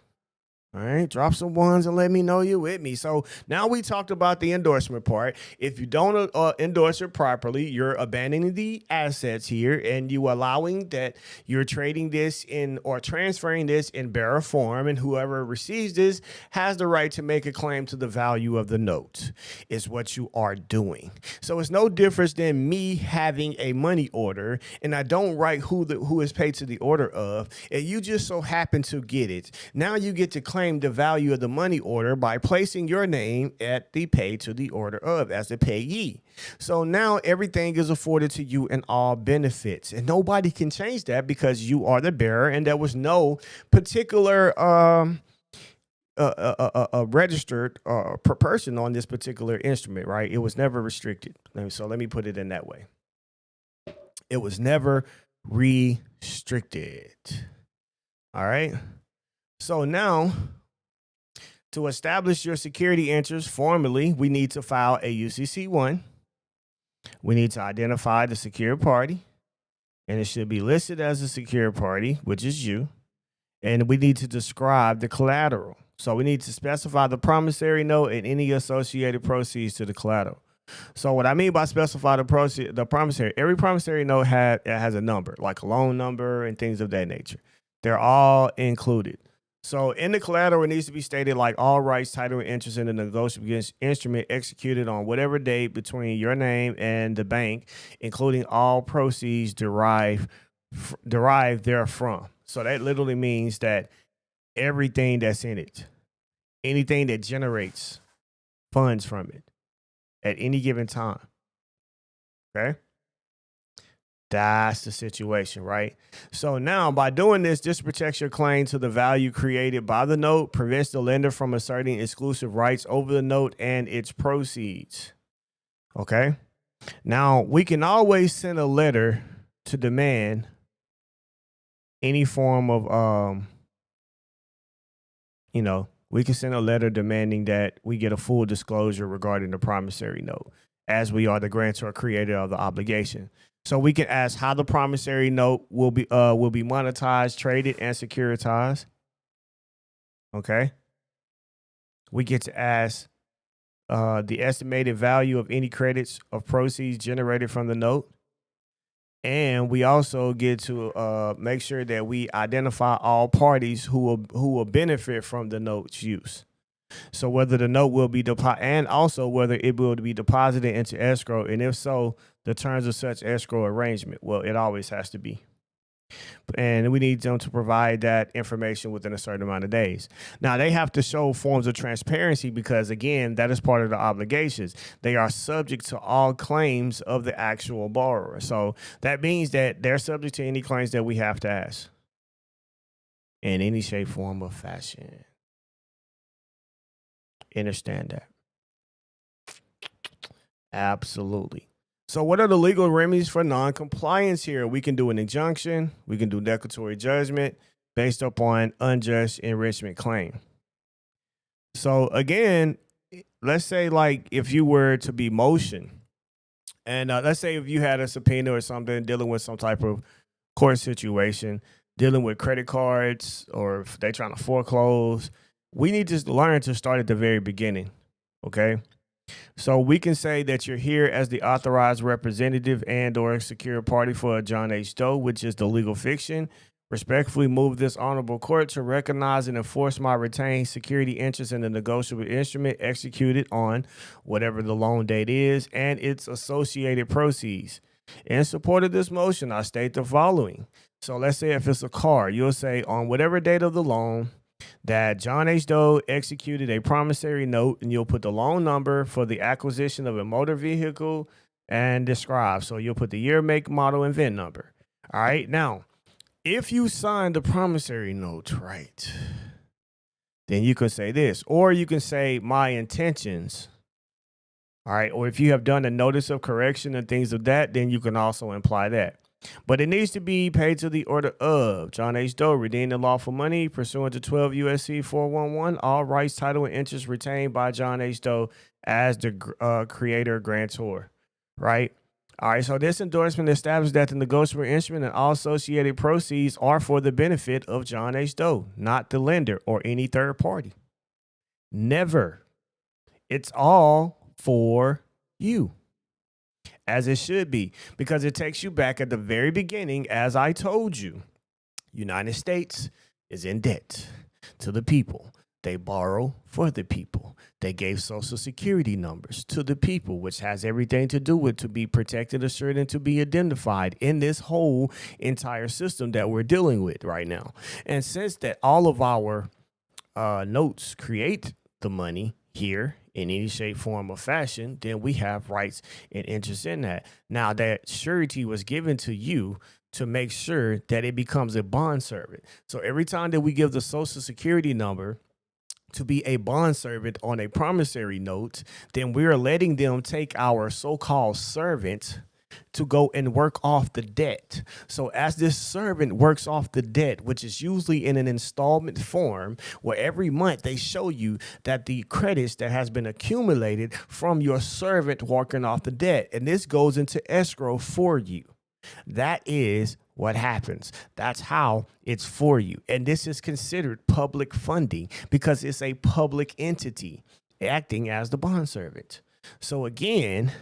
All right, drop some ones and let me know you're with me. So now we talked about the endorsement part. If you don't endorse it properly, you're abandoning the assets here, and you allowing that you're trading this in or transferring this in bearer form, and whoever receives this has the right to make a claim to the value of the note is what you are doing. So it's no difference than me having a money order, and I don't write who is paid to the order of, and you just so happen to get it. Now you get to claim the value of the money order by placing your name at the pay to the order of as a payee. So now everything is afforded to you in all benefits, and nobody can change that because you are the bearer, and there was no particular registered per person on this particular instrument, right? It was never restricted. So let me put it in that way. It was never restricted. All right. So now, to establish your security interest formally, we need to file a UCC-1. We need to identify the secured party, and it should be listed as a secured party, which is you. And we need to describe the collateral. So we need to specify the promissory note and any associated proceeds to the collateral. So what I mean by specify the promissory, every promissory note has a number, like a loan number and things of that nature. They're all included. So in the collateral, it needs to be stated like all rights, title, and interest in the negotiable instrument executed on whatever date between your name and the bank, including all proceeds derived therefrom. So that literally means that everything that's in it, anything that generates funds from it at any given time. Okay. That's the situation, right? So now by doing this protects your claim to the value created by the note, prevents the lender from asserting exclusive rights over the note and its proceeds. Okay. Now we can always send a letter to demand any form of, we can send a letter demanding that we get a full disclosure regarding the promissory note, as we are the grantor creator of the obligation. So we can ask how the promissory note will be monetized, traded, and securitized. Okay. We get to ask the estimated value of any credits of proceeds generated from the note. And we also get to make sure that we identify all parties who will benefit from the note's use. So whether the note will be deposited, and also whether it will be deposited into escrow, and if so, the terms of such escrow arrangement. Well, it always has to be. And we need them to provide that information within a certain amount of days. Now, they have to show forms of transparency because, again, that is part of the obligations. They are subject to all claims of the actual borrower. So that means that they're subject to any claims that we have to ask in any shape, form, or fashion. Understand that? Absolutely. So what are the legal remedies for non-compliance here? We can do an injunction. We can do declaratory judgment based upon unjust enrichment claim. So again, let's say like if you were to be motion, and let's say if you had a subpoena or something dealing with some type of court situation, dealing with credit cards, or if they're trying to foreclose, we need to learn to start at the very beginning, okay? So we can say that you're here as the authorized representative and or secured party for John H. Doe, which is the legal fiction. Respectfully move this honorable court to recognize and enforce my retained security interest in the negotiable instrument executed on whatever the loan date is and its associated proceeds. In support of this motion, I state the following. So let's say if it's a car, you'll say on whatever date of the loan that John H. Doe executed a promissory note, and you'll put the loan number for the acquisition of a motor vehicle and describe. So you'll put the year, make, model, and VIN number. All right. Now, if you signed the promissory note, right, then you can say this, or you can say my intentions. All right. Or if you have done a notice of correction and things of that, then you can also imply that. But it needs to be paid to the order of John H. Doe, redeemed the lawful money pursuant to 12 U.S.C. 411, all rights, title, and interest retained by John H. Doe as the creator grantor, right? All right, so this endorsement establishes that the negotiable instrument and all associated proceeds are for the benefit of John H. Doe, not the lender or any third party. Never. It's all for you. As it should be, because it takes you back at the very beginning. As I told you, United States is in debt to the people. They borrow for the people. They gave social security numbers to the people, which has everything to do with to be protected, assured, and to be identified in this whole entire system that we're dealing with right now. And since that all of our notes create the money here in any shape, form, or fashion, then we have rights and interests in that. Now, that surety was given to you to make sure that it becomes a bond servant. So every time that we give the social security number to be a bond servant on a promissory note, then we're letting them take our so-called servant to go and work off the debt. So as this servant works off the debt, which is usually in an installment form, where every month they show you that the credits that has been accumulated from your servant working off the debt, and this goes into escrow for you. That is what happens. That's how it's for you. And this is considered public funding because it's a public entity acting as the bond servant. So again,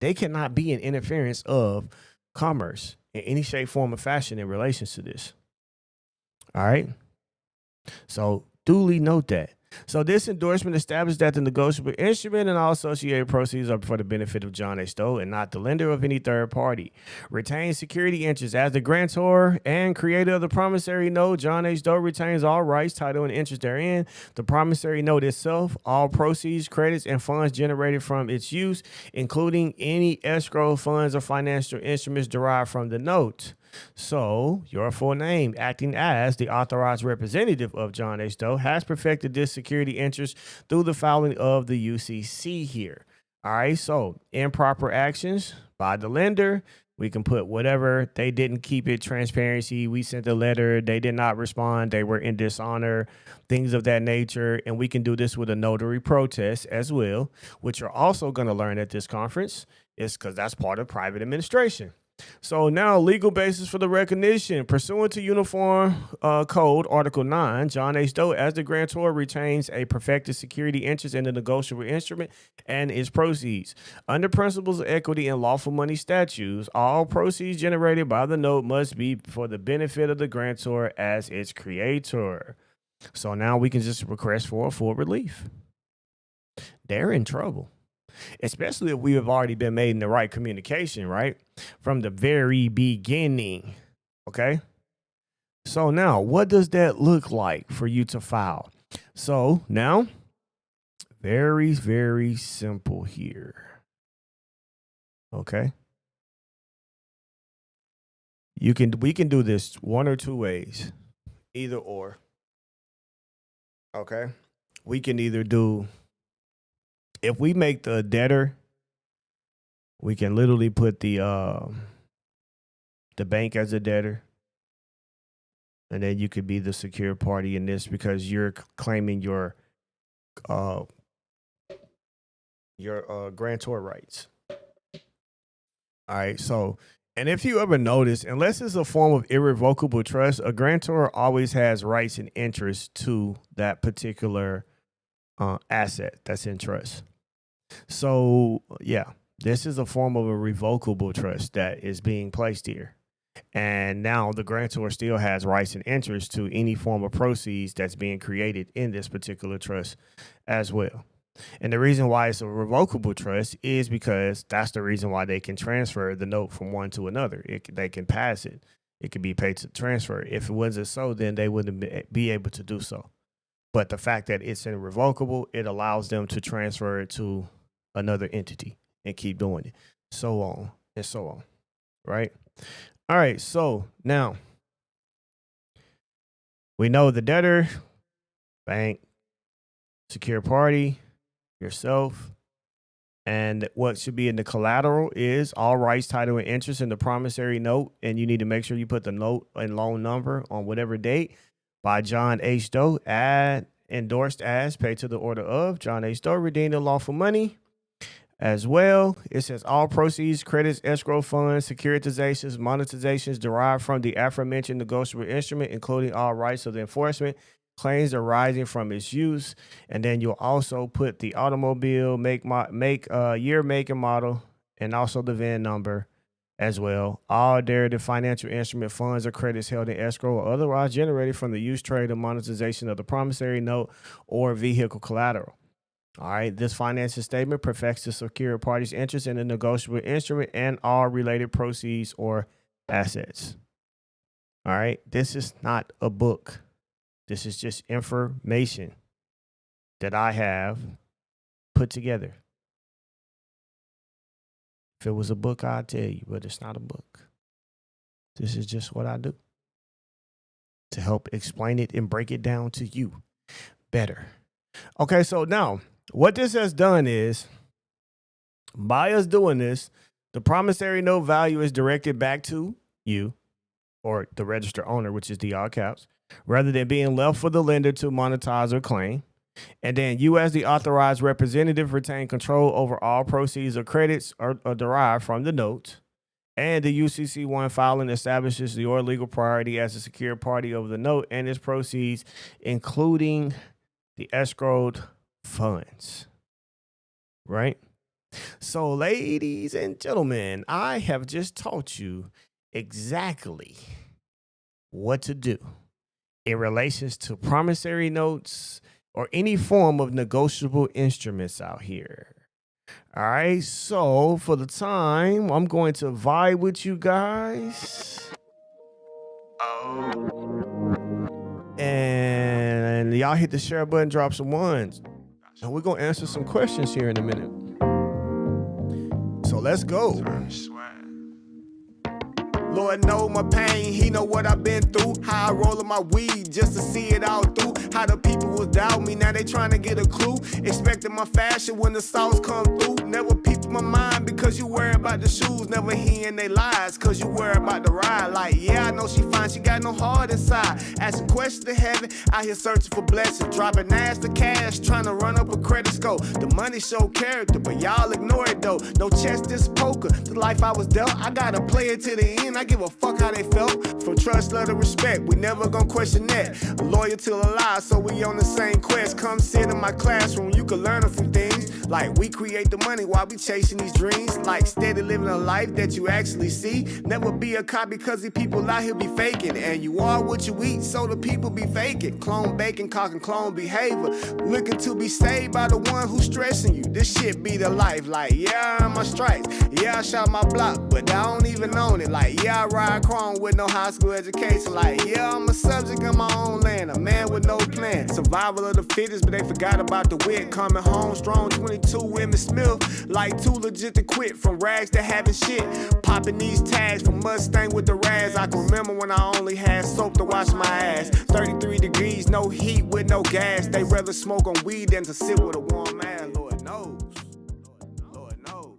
they cannot be an interference of commerce in any shape, form, or fashion in relation to this. All right. So duly note that. So this endorsement established that the negotiable instrument and all associated proceeds are for the benefit of John H. Doe and not the lender of any third party. Retains security interests as the grantor and creator of the promissory note. John H. Doe retains all rights, title, and interest therein. The promissory note itself, all proceeds, credits, and funds generated from its use, including any escrow funds or financial instruments derived from the note. So, your full name, acting as the authorized representative of John H. Doe, has perfected this security interest through the filing of the UCC here. All right, so improper actions by the lender. We can put whatever. They didn't keep it transparency. We sent a letter. They did not respond. They were in dishonor, things of that nature. And we can do this with a notary protest as well, which you're also going to learn at this conference. Is because that's part of private administration. So now, legal basis for the recognition. Pursuant to Uniform Code, Article 9, John H. Doe, as the grantor, retains a perfected security interest in the negotiable instrument and its proceeds. Under principles of equity and lawful money statutes, all proceeds generated by the note must be for the benefit of the grantor as its creator. So now we can just request for a full relief. They're in trouble, especially if we have already been made in the right communication, right? From the very beginning. Okay. So now what does that look like for you to file? So now, very, very simple here. Okay. We can do this one or two ways, either or. Okay. We can either do, if we make the debtor, we can literally put the bank as a debtor, and then you could be the secure party in this because you're claiming your grantor rights. All right. So, and if you ever notice, unless it's a form of irrevocable trust, a grantor always has rights and interests to that particular asset that's in trust. So, yeah, this is a form of a revocable trust that is being placed here. And now the grantor still has rights and interests to any form of proceeds that's being created in this particular trust as well. And the reason why it's a revocable trust is because that's the reason why they can transfer the note from one to another. They can pass it. It can be paid to transfer. If it wasn't so, then they wouldn't be able to do so. But the fact that it's irrevocable, it allows them to transfer it to another entity and keep doing it. So on and so on. Right? All right. So now we know the debtor, bank, secure party, yourself, and what should be in the collateral is all rights, title, and interest in the promissory note. And you need to make sure you put the note and loan number on whatever date by John H. Doe, endorsed as, paid to the order of John H. Doe, redeemed in lawful money. As well, it says all proceeds, credits, escrow funds, securitizations, monetizations derived from the aforementioned negotiable instrument, including all rights of the enforcement, claims arising from its use. And then you'll also put the automobile year, make, and model, and also the VIN number as well. All derivative financial instrument funds or credits held in escrow or otherwise generated from the use, trade, or monetization of the promissory note or vehicle collateral. All right, this financial statement perfects the secure party's interest in the negotiable instrument and all related proceeds or assets. All right, this is not a book. This is just information that I have put together. If it was a book, I'd tell you, but it's not a book. This is just what I do to help explain it and break it down to you better. Okay, so now what this has done is, by us doing this, the promissory note value is directed back to you or the registered owner, which is the all caps, rather than being left for the lender to monetize or claim. And then you, as the authorized representative, retain control over all proceeds or credits are derived from the note. And the UCC1 filing establishes your legal priority as a secure party over the note and its proceeds, including the escrowed funds. Right? So, ladies and gentlemen, I have just taught you exactly what to do in relations to promissory notes or any form of negotiable instruments out here. All right, so for the time, I'm going to vibe with you guys. And y'all hit the share button, drop some ones. And we're going to answer some questions here in a minute. So let's go. Lord know my pain, he know what I've been through. How I roll my weed just to see it all through. How the people was doubt me, now they trying to get a clue. Expecting my fashion when the sauce come through. Never peeped my mind because you worry about the shoes. Never hearing they lies cause you worry about the ride. Like, yeah, I know she fine, she got no heart inside. Asking questions to heaven, out here searching for blessings. Dropping ass to cash, trying to run up a credit score. The money show character, but y'all ignore it though. No chess, this poker. The life I was dealt, I gotta play it to the end. I give a fuck how they felt. From trust, love, to respect, we never gonna question that. Loyal till alive, so we on the same quest. Come sit in my classroom, you can learn a few things. Like we create the money while we chasing these dreams. Like steady living a life that you actually see. Never be a copy cause the people out here be faking. And you are what you eat, so the people be faking. Clone bacon, cock and clone behavior. Looking to be saved by the one who's stressing you. This shit be the life. Like, yeah, I'm my stripes. Yeah, I shot my block, but I don't even own it. Like, yeah, I ride chrome with no high school education. Like, yeah, I'm a subject in my own land. A man with no plan. Survival of the fittest, but they forgot about the wit. Coming home strong, 22 women Smith. Like, too legit to quit. From rags to having shit. Popping these tags from Mustang with the rags. I can remember when I only had soap to wash my ass. 33 degrees, no heat with no gas. They rather smoke on weed than to sit with a warm ass. Lord knows. Lord knows.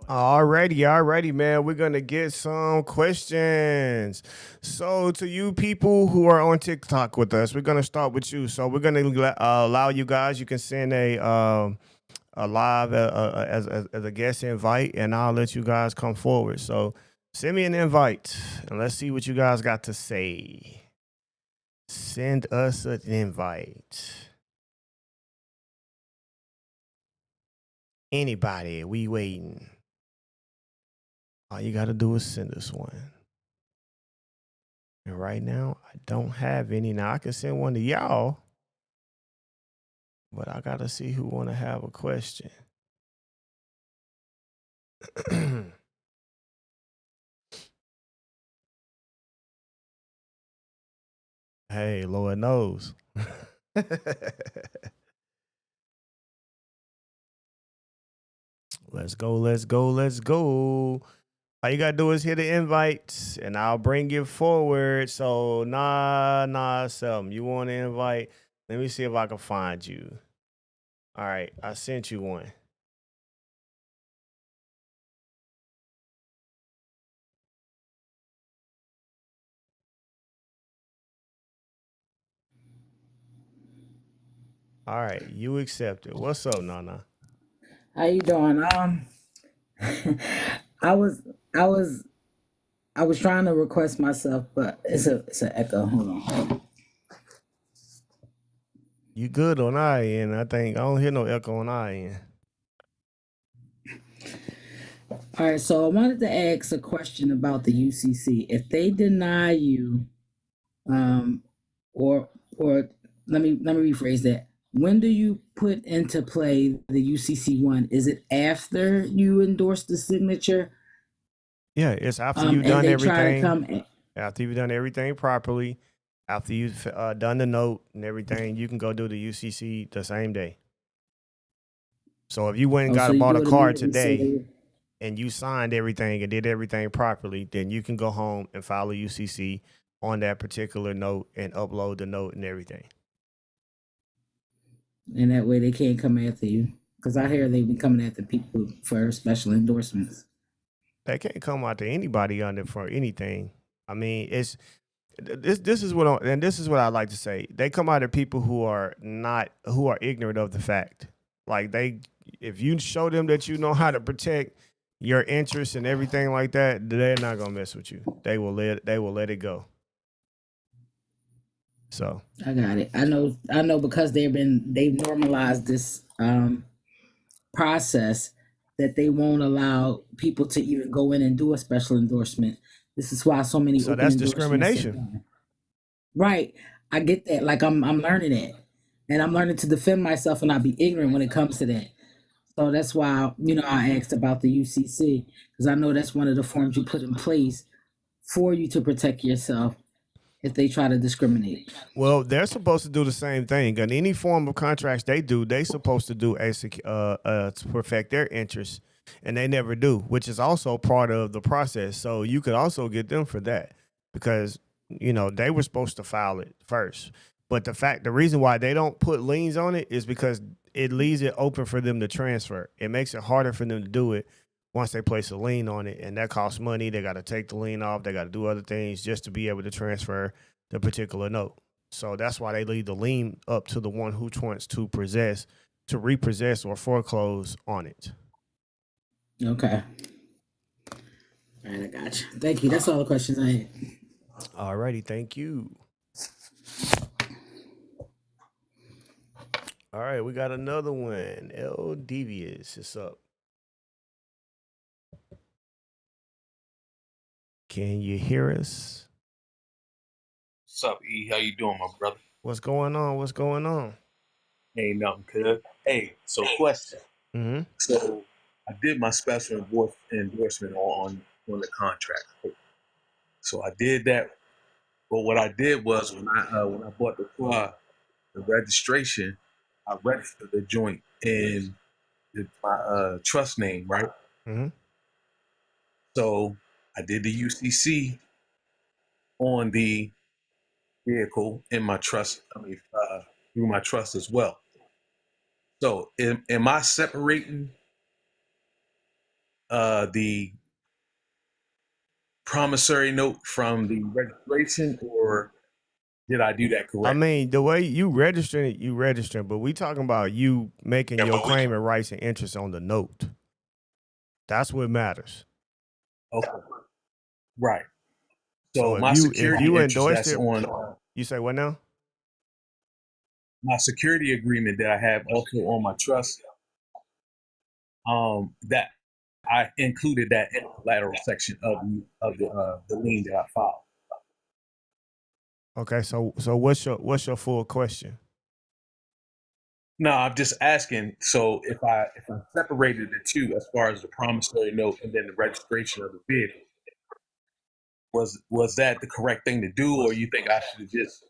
Alrighty, man. We're gonna get some questions. So, to you people who are on TikTok with us, we're gonna start with you. So, we're gonna allow you guys. You can send a live as a guest invite, and I'll let you guys come forward. So, send me an invite, and let's see what you guys got to say. Send us an invite. Anybody, we waiting. All you got to do is send us one. And right now, I don't have any. Now, I can send one to y'all, but I got to see who want to have a question. Hey, Lord knows. Let's go. All you gotta do is hit the invite, and I'll bring you forward. So, something. You want to invite? Let me see if I can find you. All right, I sent you one. All right, you accepted. What's up, Nana? How you doing? I was I was I was trying to request myself, but it's an echo. Hold on. You good on our end? I think I don't hear no echo on our end. All right, so I wanted to ask a question about the UCC. If they deny you, um, or let me rephrase that. When do you put into play the UCC one? Is it after you endorse the signature, Yeah, it's after you've and done they try to everything. come? After you've done everything properly, after you've done the note and everything, you can go do the UCC the same day. So if you went and Oh, so you bought a do it car immediately. today and you signed everything and did everything properly, then you can go home and file a UCC on that particular note and upload the note and everything. And that way they can't come after you. Because I hear they've been coming after people for special endorsements. They can't come out to anybody under for anything. I mean, it's this is what I like to say. They come out of people who are ignorant of the fact. Like if you show them that you know how to protect your interests and everything like that, they're not gonna mess with you. They will let it go. So I got it. I know because they've normalized this process that they won't allow people to even go in and do a special endorsement. This is why so many open that's endorsements are discrimination. done. Right. I get that. Like I'm learning that. And I'm learning to defend myself and not be ignorant when it comes to that. So that's why, I asked about the UCC because I know that's one of the forms you put in place for you to protect yourself if they try to discriminate. Well, they're supposed to do the same thing. In any form of contracts they do, they supposed to do to perfect their interests. and they never do, which is also part of the process. So you could also get them for that because they were supposed to file it first. But the reason why they don't put liens on it is because it leaves it open for them to transfer. It makes it harder for them to do it once they place a lien on it, and that costs money. They got to take the lien off. They got to do other things just to be able to transfer the particular note. So that's why they leave the lien up to the one who wants to repossess or foreclose on it. Okay. All right, I got you. Thank you. That's all the questions I had. All righty, thank you. All right, we got another one. L Devious is up. Can you hear us? What's up, E? How you doing, my brother? What's going on? What's going on? Ain't nothing good. Hey, so question. Mm-hmm. So I did my special endorsement on the contract. So I did that. But what I did was when I bought the car, the registration, I registered the joint in my trust name, right? Mm-hmm. So I did the UCC on the vehicle in my trust. Through my trust as well. So am I separating the promissory note from the registration, or did I do that I correct? mean, the way you register it, but we talking about you making Yeah, your but claim and rights and interests on the note. That's what matters. Okay, right. So So if my you security interest endorsed that's it, on you say what now? my security agreement that I have also on my trust, that I included that in the lateral section of the lien that I filed. Okay, so what's your full question? No, I'm just asking. So if I separated the two as far as the promissory note and then the registration of the vehicle, was that the correct thing to do, or you think I should have just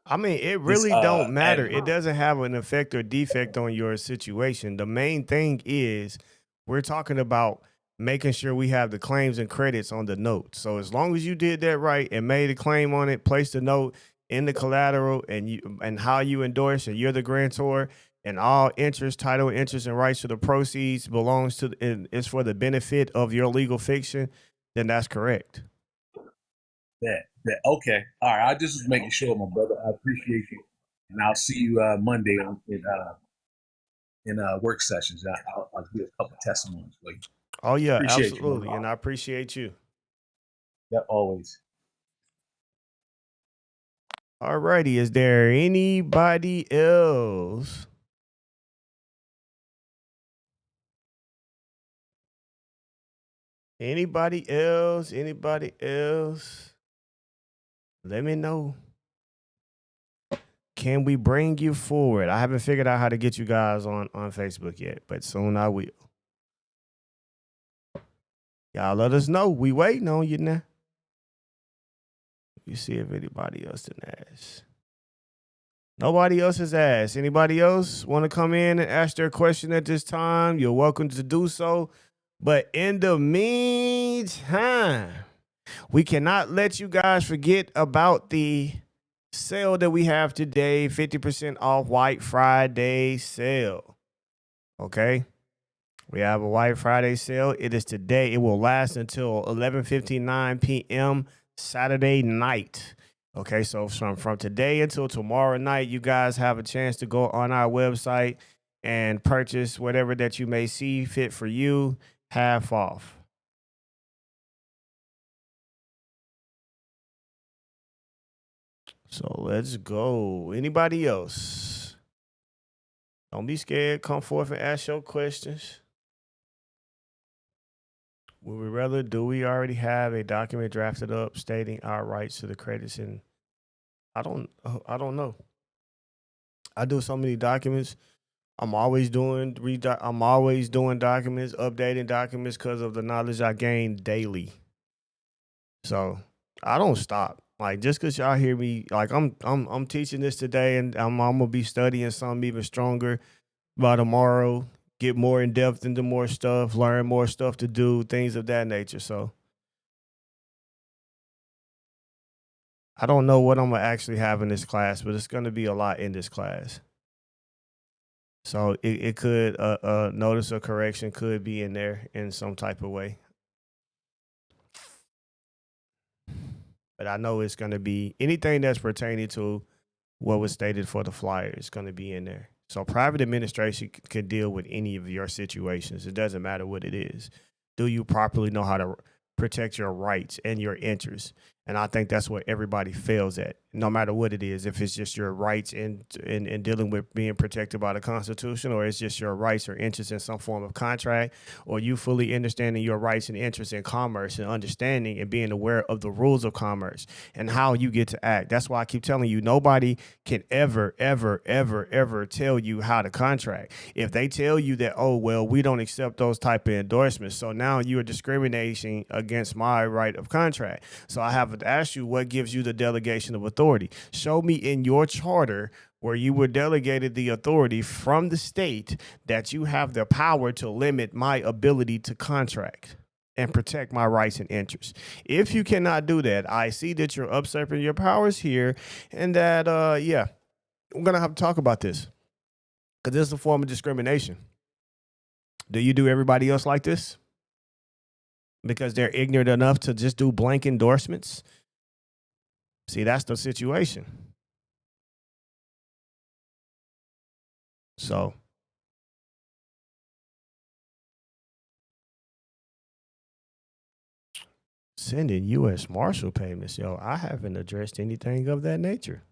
I mean, it really don't matter. added? It doesn't have an effect or defect on your situation. The main thing is we're talking about making sure we have the claims and credits on the note. So as long as you did that right and made a claim on it, placed the note in the collateral and how you endorse and you're the grantor and all interest, title, interest, and rights to the proceeds belongs to and is for the benefit of your legal fiction, then that's correct. That okay. All right. I just was making sure, my brother. I appreciate you, and I'll see you Monday in work sessions. I'll do a couple of testimonies for you. Oh yeah, Appreciate you, absolutely. man. And I appreciate you. Yeah, always. All righty. Is there anybody else? Anybody else? Anybody else? Let me know. Can we bring you forward? I haven't figured out how to get you guys on Facebook yet, but soon I will. Y'all let us know. We waiting on you now. You see if anybody else didn't ask. Nobody else has asked. Anybody else want to come in and ask their question at this time? You're welcome to do so. But in the meantime, we cannot let you guys forget about the sale that we have today, 50% off White Friday sale. Okay? We have a White Friday sale. It is today. It will last until 11:59 p.m. Saturday night. Okay, so from today until tomorrow night, you guys have a chance to go on our website and purchase whatever that you may see fit for you, half off. So let's go. Anybody else? Don't be scared. Come forth and ask your questions. Would we rather do we already have a document drafted up stating our rights to the credits? And I don't know. I do so many documents. I'm always doing documents, updating documents because of the knowledge I gain daily. So I don't stop. Like just because y'all hear me, like I'm teaching this today, and I'm gonna be studying something even stronger by tomorrow. get more in depth into more stuff, learn more stuff to do, things of that nature. So I don't know what I'm gonna actually have in this class, but it's gonna be a lot in this class. So it could notice of correction could be in there in some type of way. But I know it's gonna be anything that's pertaining to what was stated for the flyer is gonna be in there. So private administration can deal with any of your situations. It doesn't matter what it is. Do you properly know how to protect your rights and your interests? And I think that's what everybody fails at, no matter what it is. If it's just your rights in dealing with being protected by the Constitution, or it's just your rights or interests in some form of contract, or you fully understanding your rights and interests in commerce and understanding and being aware of the rules of commerce and how you get to act. That's why I keep telling you, nobody can ever tell you how to contract. If they tell you that, oh, well, we don't accept those type of endorsements, so now you are discriminating against my right of contract. So I have to ask you, what gives you the delegation of authority? Show me in your charter where you were delegated the authority from the state that you have the power to limit my ability to contract and protect my rights and interests. If you cannot do that, I see that you're usurping your powers here, and that, yeah, we're going to have to talk about this, because this is a form of discrimination. Do you do everybody else like this? Because they're ignorant enough to just do blank endorsements? See, that's the situation. So sending U.S. Marshal payments, yo, I haven't addressed anything of that nature.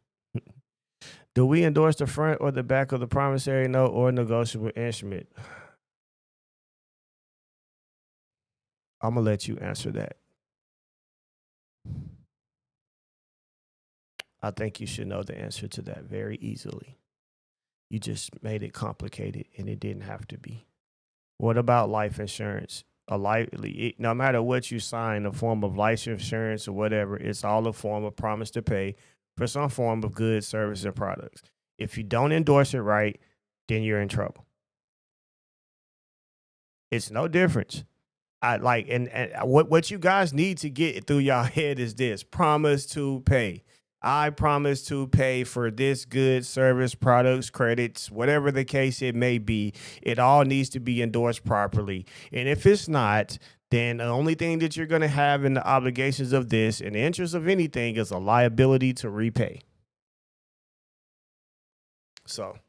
Do we endorse the front or the back of the promissory note or negotiable instrument? I'm going to let you answer that. I think you should know the answer to that very easily. You just made it complicated, and it didn't have to be. What about life insurance? No matter what you sign, a form of life insurance or whatever, it's all a form of promise to pay for some form of goods, service, and products. If you don't endorse it right, then you're in trouble. It's no difference. What you guys need to get through y'all head is this: promise to pay. I promise to pay for this good, service, products, credits, whatever the case it may be. It all needs to be endorsed properly. And if it's not, then the only thing that you're going to have in the obligations of this, in the interest of anything, is a liability to repay. So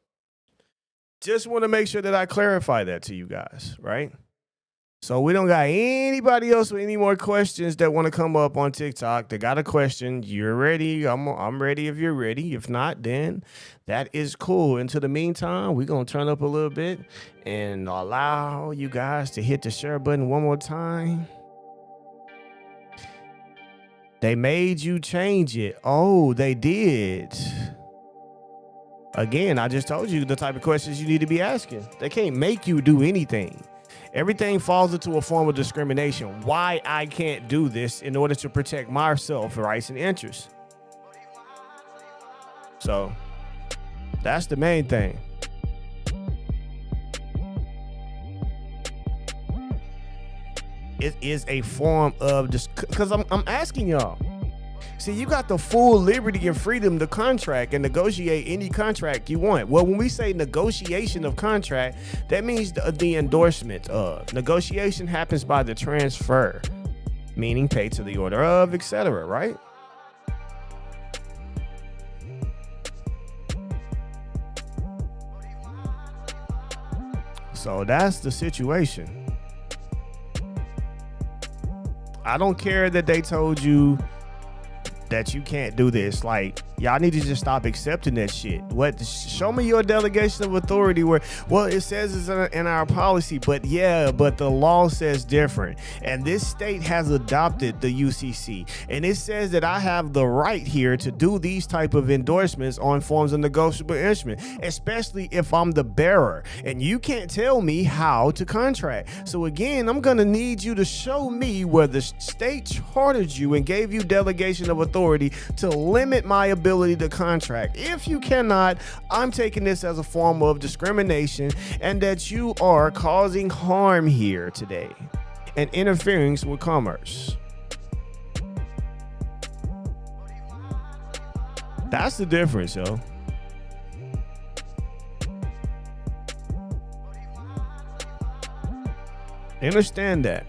just want to make sure that I clarify that to you guys, right? So we don't got anybody else with any more questions that want to come up on TikTok. They got a question. You're ready. I'm ready if you're ready. If not, then that is cool. Until the meantime, we're going to turn up a little bit and allow you guys to hit the share button one more time. They made you change it. Oh, they did. Again, I just told you the type of questions you need to be asking. They can't make you do anything. Everything falls into a form of discrimination. Why I can't do this in order to protect myself, rights, and interests. So that's the main thing. It is a form of because I'm asking y'all. See, you got the full liberty and freedom to contract and negotiate any contract you want. Well, when we say negotiation of contract, that means the endorsement of. Negotiation happens by the transfer, meaning pay to the order of, etc., right? So that's the situation. I don't care that they told you that you can't do this. Like, y'all need to just stop accepting that shit. Show me your delegation of authority where, well, it says it's in our policy, but the law says different. And this state has adopted the UCC, and it says that I have the right here to do these type of endorsements on forms of negotiable instrument, especially if I'm the bearer, and you can't tell me how to contract. So again, I'm gonna need you to show me where the state chartered you and gave you delegation of authority to limit my ability ability to contract. If you cannot, I'm taking this as a form of discrimination and that you are causing harm here today and interfering with commerce. That's the difference, yo. Understand that.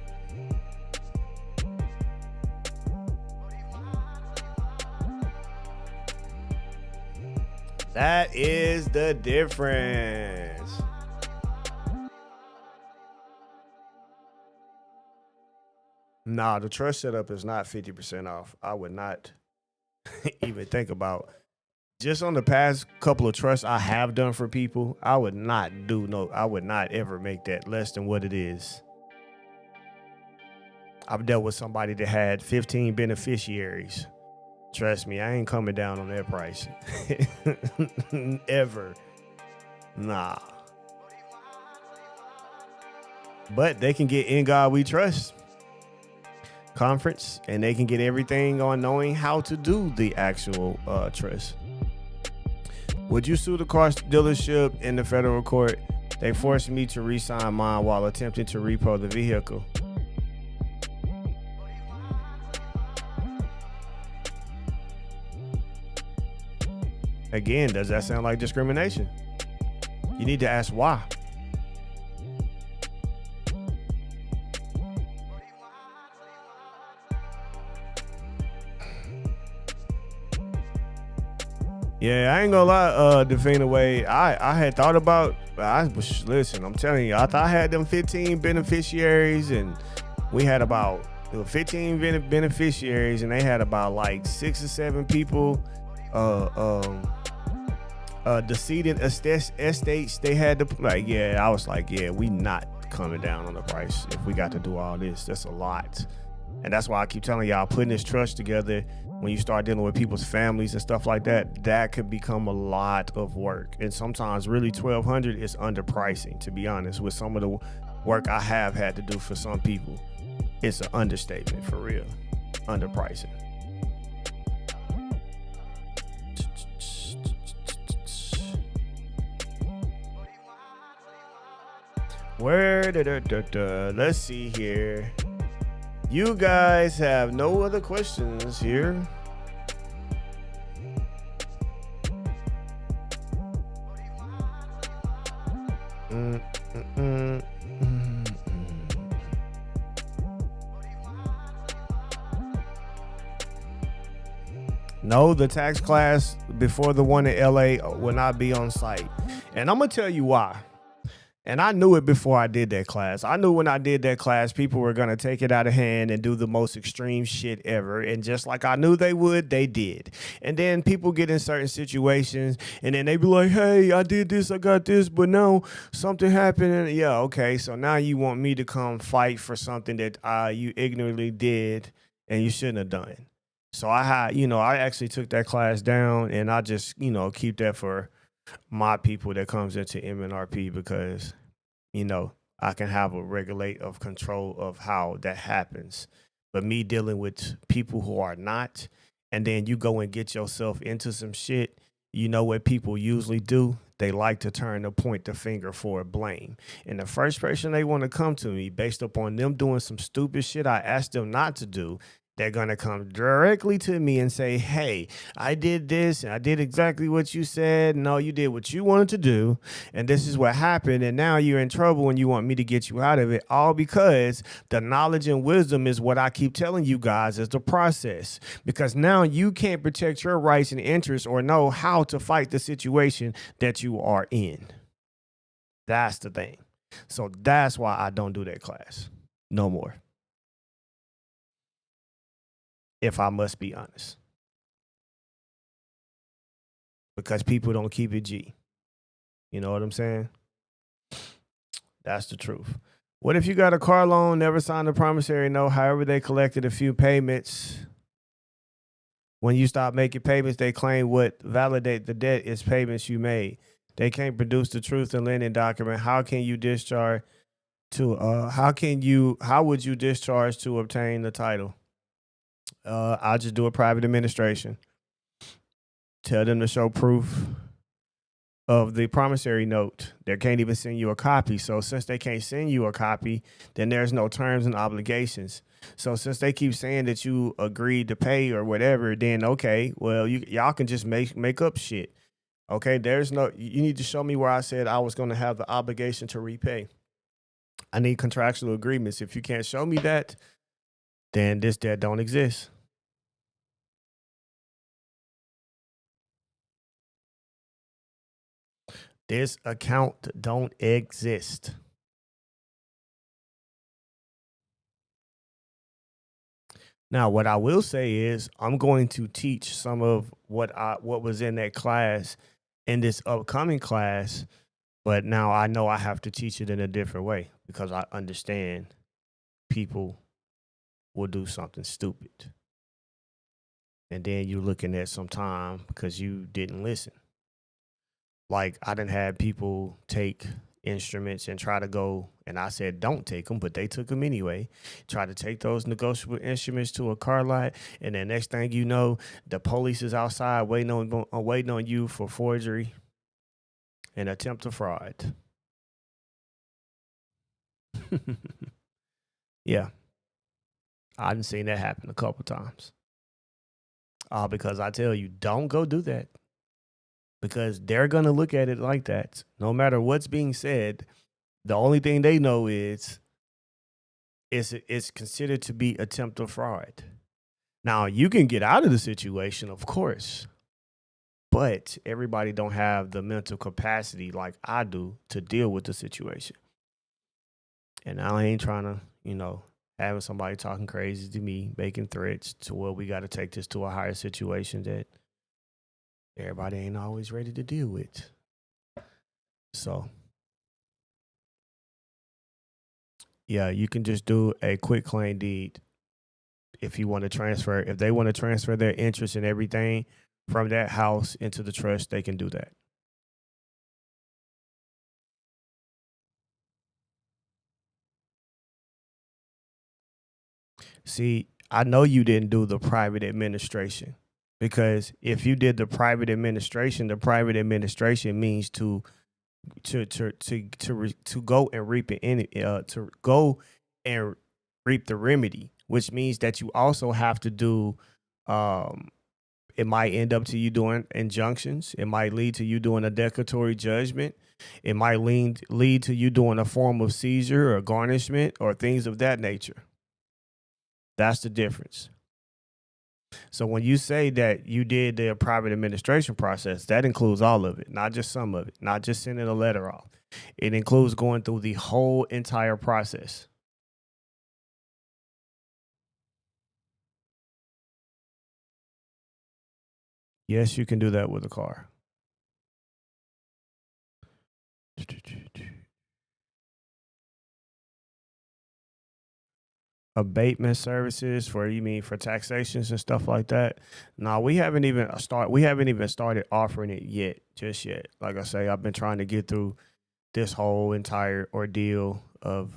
That is the difference. Nah, the trust setup is not 50% off. I would not even think about. Just on the past couple of trusts I have done for people, I would not ever make that less than what it is. I've dealt with somebody that had 15 beneficiaries. Trust me, I ain't coming down on that price. Ever. Nah. But they can get In God We Trust conference, and they can get everything on knowing how to do the actual trust. Would you sue the car dealership in the federal court? They forced me to re-sign mine while attempting to repo the vehicle. Again, does that sound like discrimination? You need to ask why. Yeah, I ain't gonna lie, Defina Wade. I had thought about, listen, I'm telling you, I thought I had them 15 beneficiaries, and we had about 15 beneficiaries, and they had about like 6 or 7 people, decedent estates they had to, like, yeah, I was like, yeah, we not coming down on the price if we got to do all this. That's a lot. And that's why I keep telling y'all, putting this trust together, when you start dealing with people's families and stuff like that, that could become a lot of work. And sometimes really $1,200 is underpricing, to be honest. With some of the work I have had to do for some people, it's an understatement, for real. Underpricing. Let's see here. You guys have no other questions here. No, the tax class before the one in LA will not be on site. And I'm going to tell you why. And I knew it before I did that class. I knew when I did that class, people were going to take it out of hand and do the most extreme shit ever. And just like I knew they would, they did. And then people get in certain situations and then they be like, hey, I did this, I got this, but no, something happened. And yeah, okay. So now you want me to come fight for something that you ignorantly did and you shouldn't have done. So I actually took that class down, and I just, keep that for my people that comes into MNRP, because I can have a regulate of control of how that happens. But me dealing with people who are not, and then you go and get yourself into some shit, you know what people usually do? They like to point the finger for blame. And the first person they want to come to me based upon them doing some stupid shit I asked them not to do, they're going to come directly to me and say, hey, I did this and I did exactly what you said. No, you did what you wanted to do. And this is what happened. And now you're in trouble and you want me to get you out of it. All because the knowledge and wisdom is what I keep telling you guys is the process. Because now you can't protect your rights and interests or know how to fight the situation that you are in. That's the thing. So that's why I don't do that class no more. If I must be honest. Because people don't keep it G. You know what I'm saying? That's the truth. What if you got a car loan, never signed a promissory note, however they collected a few payments? When you stop making payments, they claim what validate the debt is payments you made. They can't produce the truth in lending document. How can you discharge to how would you discharge to obtain the title? I'll just do a private administration. Tell them to show proof of the promissory note. They can't even send you a copy. So since they can't send you a copy, then there's no terms and obligations. So since they keep saying that you agreed to pay or whatever, then okay, well, y'all can just make up shit. Okay, there's no, you need to show me where I said I was going to have the obligation to repay. I need contractual agreements. If you can't show me that, then this debt don't exist. This account don't exist. Now, what I will say is I'm going to teach some of what was in that class in this upcoming class, but now I know I have to teach it in a different way because I understand people will do something stupid. And then you're looking at some time because you didn't listen. Like I didn't have people take instruments and try to go, and I said don't take them, but they took them anyway. Try to take those negotiable instruments to a car lot, and then next thing you know, the police is outside waiting on you for forgery and attempt to fraud. Yeah, I done seen that happen a couple times. Because I tell you, don't go do that. Because they're gonna look at it like that. No matter what's being said, the only thing they know is it's considered to be attempted fraud. Now you can get out of the situation, of course, but everybody don't have the mental capacity like I do to deal with the situation. And I ain't trying to, having somebody talking crazy to me, making threats to where we got to take this to a higher situation that everybody ain't always ready to deal with. So, yeah, you can just do a quick claim deed if you want to transfer. If they want to transfer their interest and everything from that house into the trust, they can do that. See, I know you didn't do the private administration because if you did the private administration means to go and reap to go and reap the remedy, which means that you also have to do. It might end up to you doing injunctions. It might lead to you doing a declaratory judgment. It might lead to you doing a form of seizure or garnishment or things of that nature. That's the difference. So when you say that you did the private administration process, that includes all of it, not just some of it, not just sending a letter off. It includes going through the whole entire process. Yes, you can do that with a car. Abatement services for taxations and stuff like that. No, we haven't even started offering it just yet. Like I say, I've been trying to get through this whole entire ordeal of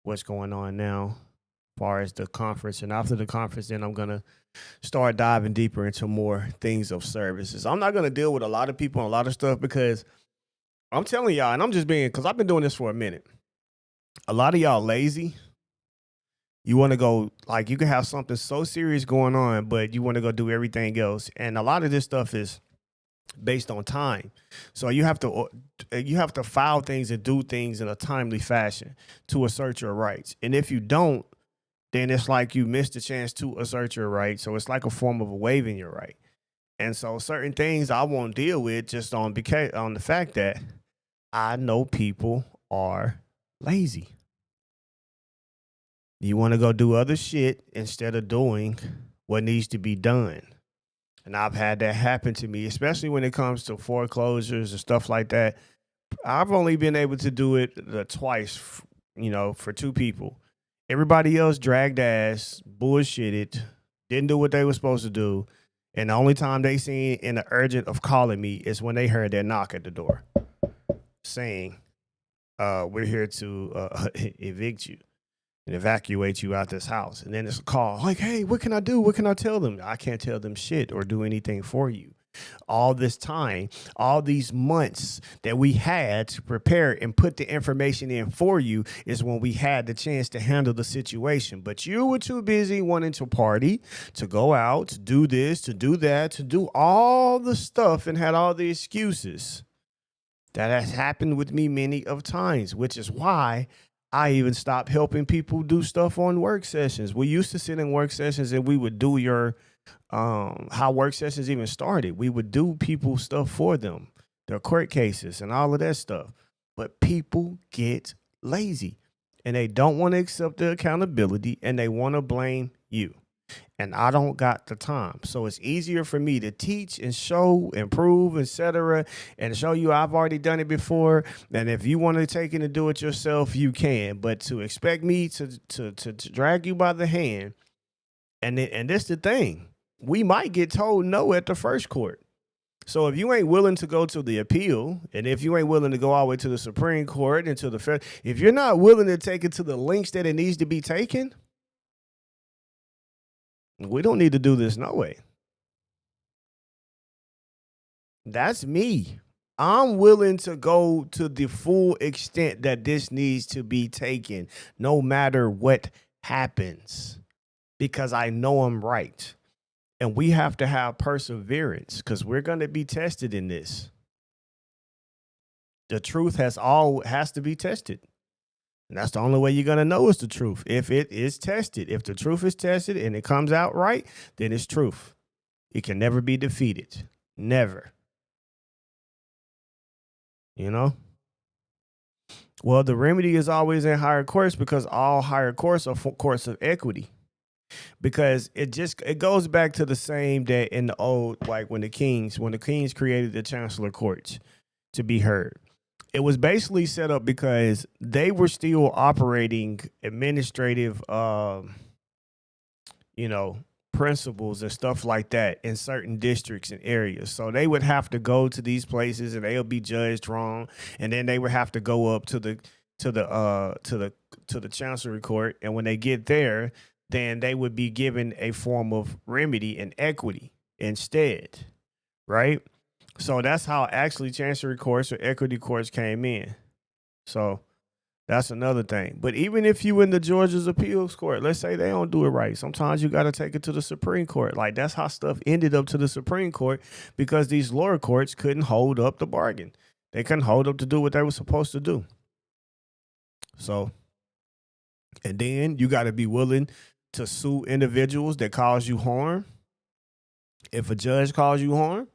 what's going on now as far as the conference. And after the conference, then I'm gonna start diving deeper into more things of services. I'm not gonna deal with a lot of people and a lot of stuff because I'm telling y'all, and I'm just being, because I've been doing this for a minute. A lot of y'all lazy. You want to go, like, you can have something so serious going on, but you want to go do everything else. And a lot of this stuff is based on time. So you have to file things and do things in a timely fashion to assert your rights. And if you don't, then it's like you missed a chance to assert your rights. So it's like a form of waiving your right. And so certain things I won't deal with just on the fact that I know people are lazy. You want to go do other shit instead of doing what needs to be done. And I've had that happen to me, especially when it comes to foreclosures and stuff like that. I've only been able to do it twice, for two people. Everybody else dragged ass, bullshitted, didn't do what they were supposed to do. And the only time they seen in the urgent of calling me is when they heard that knock at the door saying, we're here to evict you and evacuate you out this house. And then it's a call like, hey, what can I do? What can I tell them? I can't tell them shit or do anything for you. All this time, all these months that we had to prepare and put the information in for you is when we had the chance to handle the situation. But you were too busy wanting to party, to go out, to do this, to do that, to do all the stuff, and had all the excuses. That has happened with me many of times, which is why I even stopped helping people do stuff on work sessions. We used to sit in work sessions and we would do how work sessions even started. We would do people stuff for them, their court cases and all of that stuff. But people get lazy and they don't want to accept the accountability and they want to blame you. And I don't got the time. So it's easier for me to teach and show and prove, etc., and show you I've already done it before. And if you want to take it and do it yourself, you can. But to expect me to drag you by the hand, and this the thing, we might get told no at the first court. So if you ain't willing to go to the appeal, and if you ain't willing to go all the way to the Supreme Court and to the federal, if you're not willing to take it to the lengths that it needs to be taken, we don't need to do this no way. That's me. I'm willing to go to the full extent that this needs to be taken, no matter what happens, because I know I'm right. And we have to have perseverance because we're going to be tested in this. The truth has to be tested. And that's the only way you're going to know it's the truth. If it is tested, if the truth is tested and it comes out right, then it's truth. It can never be defeated. Never. You know? Well, the remedy is always in higher courts because all higher courts are courts of equity. Because it goes back to the same that in the old, like when the kings created the chancellor courts to be heard. It was basically set up because they were still operating administrative, principles and stuff like that in certain districts and areas. So they would have to go to these places and they'll be judged wrong, and then they would have to go up to the chancellery court, and when they get there, then they would be given a form of remedy and equity instead, right? So that's how actually chancery courts or equity courts came in. So that's another thing. But even if you in the Georgia's appeals court, let's say they don't do it right, sometimes you got to take it to the Supreme Court. Like that's how stuff ended up to the Supreme Court, because these lower courts couldn't hold up the bargain. They couldn't hold up to do what they were supposed to do. So, and then you got to be willing to sue individuals that cause you harm. If a judge calls you harm,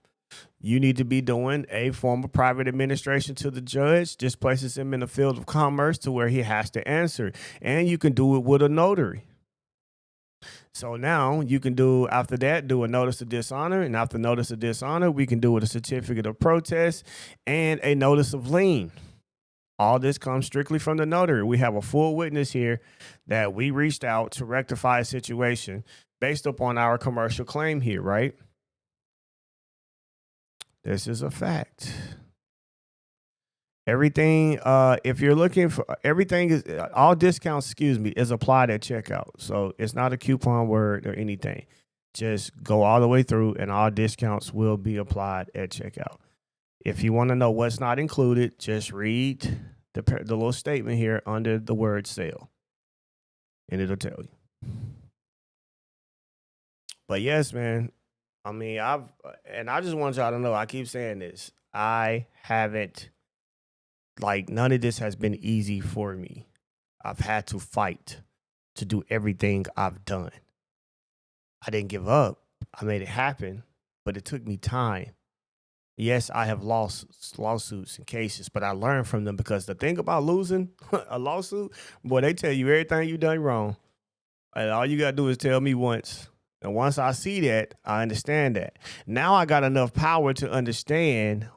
you need to be doing a form of private administration to the judge. This places him in the field of commerce to where he has to answer. And you can do it with a notary. So now you can do, after that, do a notice of dishonor. And after notice of dishonor, we can do with a certificate of protest and a notice of lien. All this comes strictly from the notary. We have a full witness here that we reached out to rectify a situation based upon our commercial claim here, right? This is a fact. Everything, if you're looking for everything, is all discounts, is applied at checkout. So it's not a coupon word or anything. Just go all the way through and all discounts will be applied at checkout. If you want to know what's not included, just read the little statement here under the word sale, and it'll tell you. But yes, man, I mean, I just want y'all to know, I keep saying this, I haven't, like, none of this has been easy for me. I've had to fight to do everything I've done. I didn't give up. I made it happen, but it took me time. Yes, I have lost lawsuits and cases, but I learned from them, because the thing about losing a lawsuit, boy, they tell you everything you done wrong. And all you got to do is tell me once. And once I see that, I understand that. Now I got enough power to understand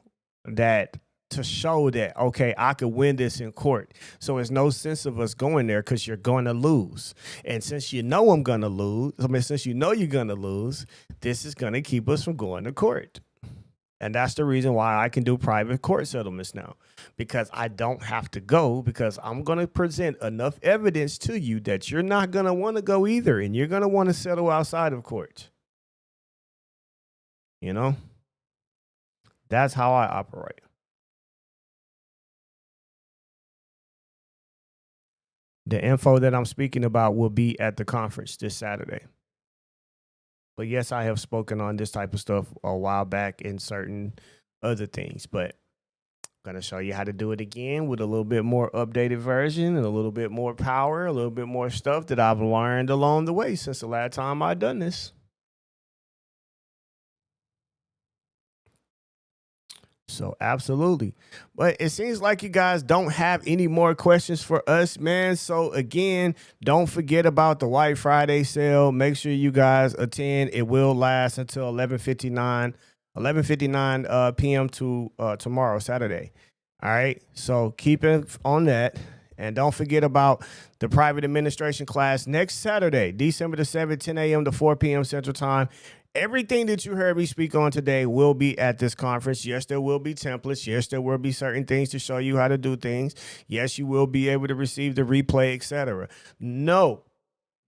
that, to show that, okay, I could win this in court. So there's no sense of us going there because you're going to lose. And since you know I'm going to lose, since you know you're going to lose, this is going to keep us from going to court. And that's the reason why I can do private court settlements now, because I don't have to go, because I'm going to present enough evidence to you that you're not going to want to go either. And you're going to want to settle outside of court. You know? That's how I operate. The info that I'm speaking about will be at the conference this Saturday. But yes, I have spoken on this type of stuff a while back in certain other things, but I'm going to show you how to do it again with a little bit more updated version and a little bit more power, a little bit more stuff that I've learned along the way since the last time I've done this. So absolutely. But it seems like you guys don't have any more questions for us, man. So again, don't forget about the White Friday sale. Make sure you guys attend. It will last until 11:59 p.m. to tomorrow, Saturday. All right. So keep it on that. And don't forget about the private administration class next Saturday, December the 7th, 10 a.m. to 4 p.m. Central Time. Everything that you heard me speak on today will be at this conference. Yes, there will be templates. Yes, there will be certain things to show you how to do things. Yes, you will be able to receive the replay, etc. No,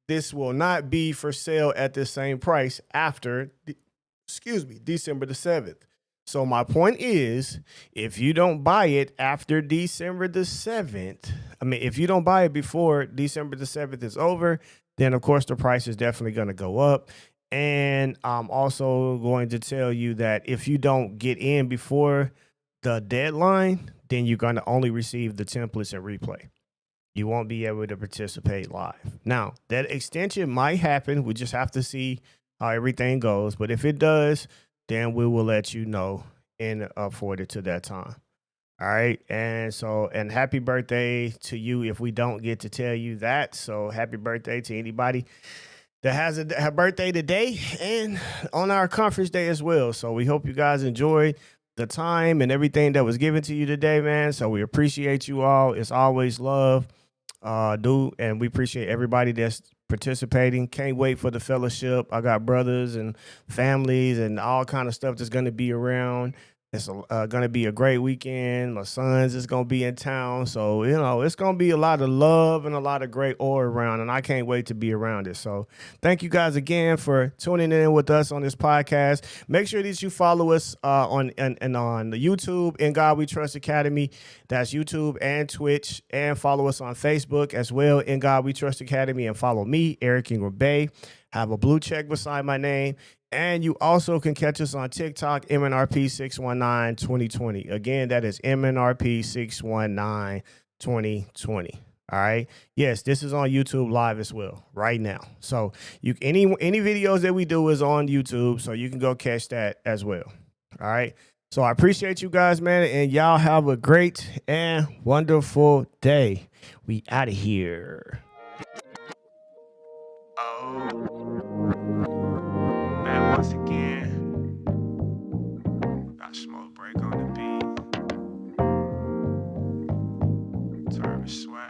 this will not be for sale at the same price after, December the 7th. So my point is, if you don't buy it after December the 7th, if you don't buy it before December the 7th is over, then of course the price is definitely going to go up. And I'm also going to tell you that if you don't get in before the deadline, then you're going to only receive the templates and replay. You won't be able to participate live. Now, that extension might happen. We just have to see how everything goes. But if it does, then we will let you know and forward it to that time. All right. And happy birthday to you if we don't get to tell you that. So happy birthday to anybody that has a birthday today and on our conference day as well. So we hope you guys enjoyed the time and everything that was given to you today, man. So we appreciate you all. It's always love, and we appreciate everybody that's participating. Can't wait for the fellowship. I got brothers and families and all kind of stuff that's going to be around. It's going to be a great weekend. My sons is going to be in town. So, it's going to be a lot of love and a lot of great aura around, and I can't wait to be around it. So thank you guys again for tuning in with us on this podcast. Make sure that you follow us on the YouTube, In God We Trust Academy. That's YouTube and Twitch. And follow us on Facebook as well, In God We Trust Academy. And follow me, Eric Ingram Bay. Have a blue check beside my name. And you also can catch us on TikTok, MNRP619 2020. Again, that is MNRP619 2020. All right. Yes, this is on YouTube live as well right now. So any videos that we do is on YouTube, so you can go catch that as well. All right. So I appreciate you guys, man, and y'all have a great and wonderful day. We out of here. Man, once again, got a smoke break on the beat. Turn swag.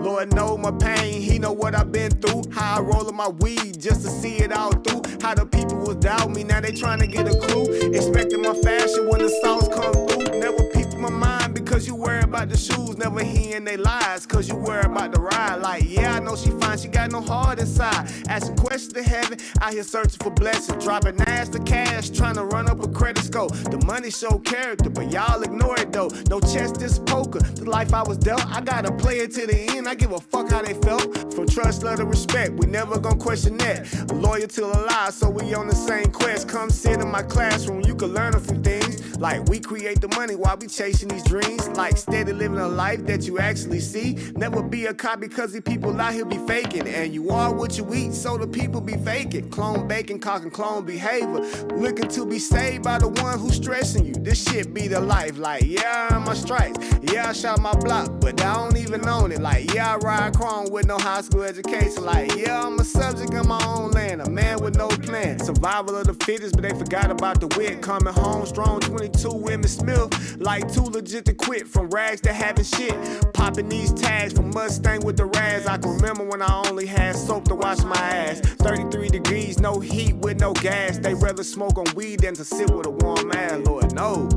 Lord know my pain, he know what I've been through. How I roll my weed just to see it all through. How the people was doubt me, now they trying to get a clue. Expecting my fashion when the sauce come through. Never peeped my mind because you worry about the shoes. Never hearing they lies cause you worry about the ride. Like, yeah, I know she fine, she got no heart inside. Asking questions to heaven, out here searching for blessings. Dropping ass to cash, trying to run up a credit score. The money show character, but y'all ignore it though. No chess, this poker. The life I was dealt, I gotta play it to the end. I give a fuck how they felt. From trust, love, and respect, we never gonna question that. Loyal to the lie, so we on the same quest. Come sit in my classroom, you can learn a few things. Like we create the money while we chasing these dreams. Like steady living a life that you actually see. Never be a copy cause the people out here be faking. And you are what you eat, so the people be faking. Clone bacon, cock and clone behavior. Looking to be saved by the one who's stressing you. This shit be the life. Like, yeah, I'm my stripes. Yeah, I shot my block, but I don't even own it. Like, yeah, I ride chrome with no high school education. Like, yeah, I'm a subject in my own land. A man with no plan. Survival of the fittest, but they forgot about the wit. Coming home strong, 22 women Smith. Like, too legit to quit. From rags to having shit. Popping these tags from Mustang with the rags. I can remember when I only had soap to wash my ass. 33 degrees, no heat with no gas. They rather smoke on weed than to sit with a warm ass. Lord knows.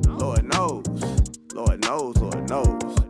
Lord knows. Lord knows. Lord knows.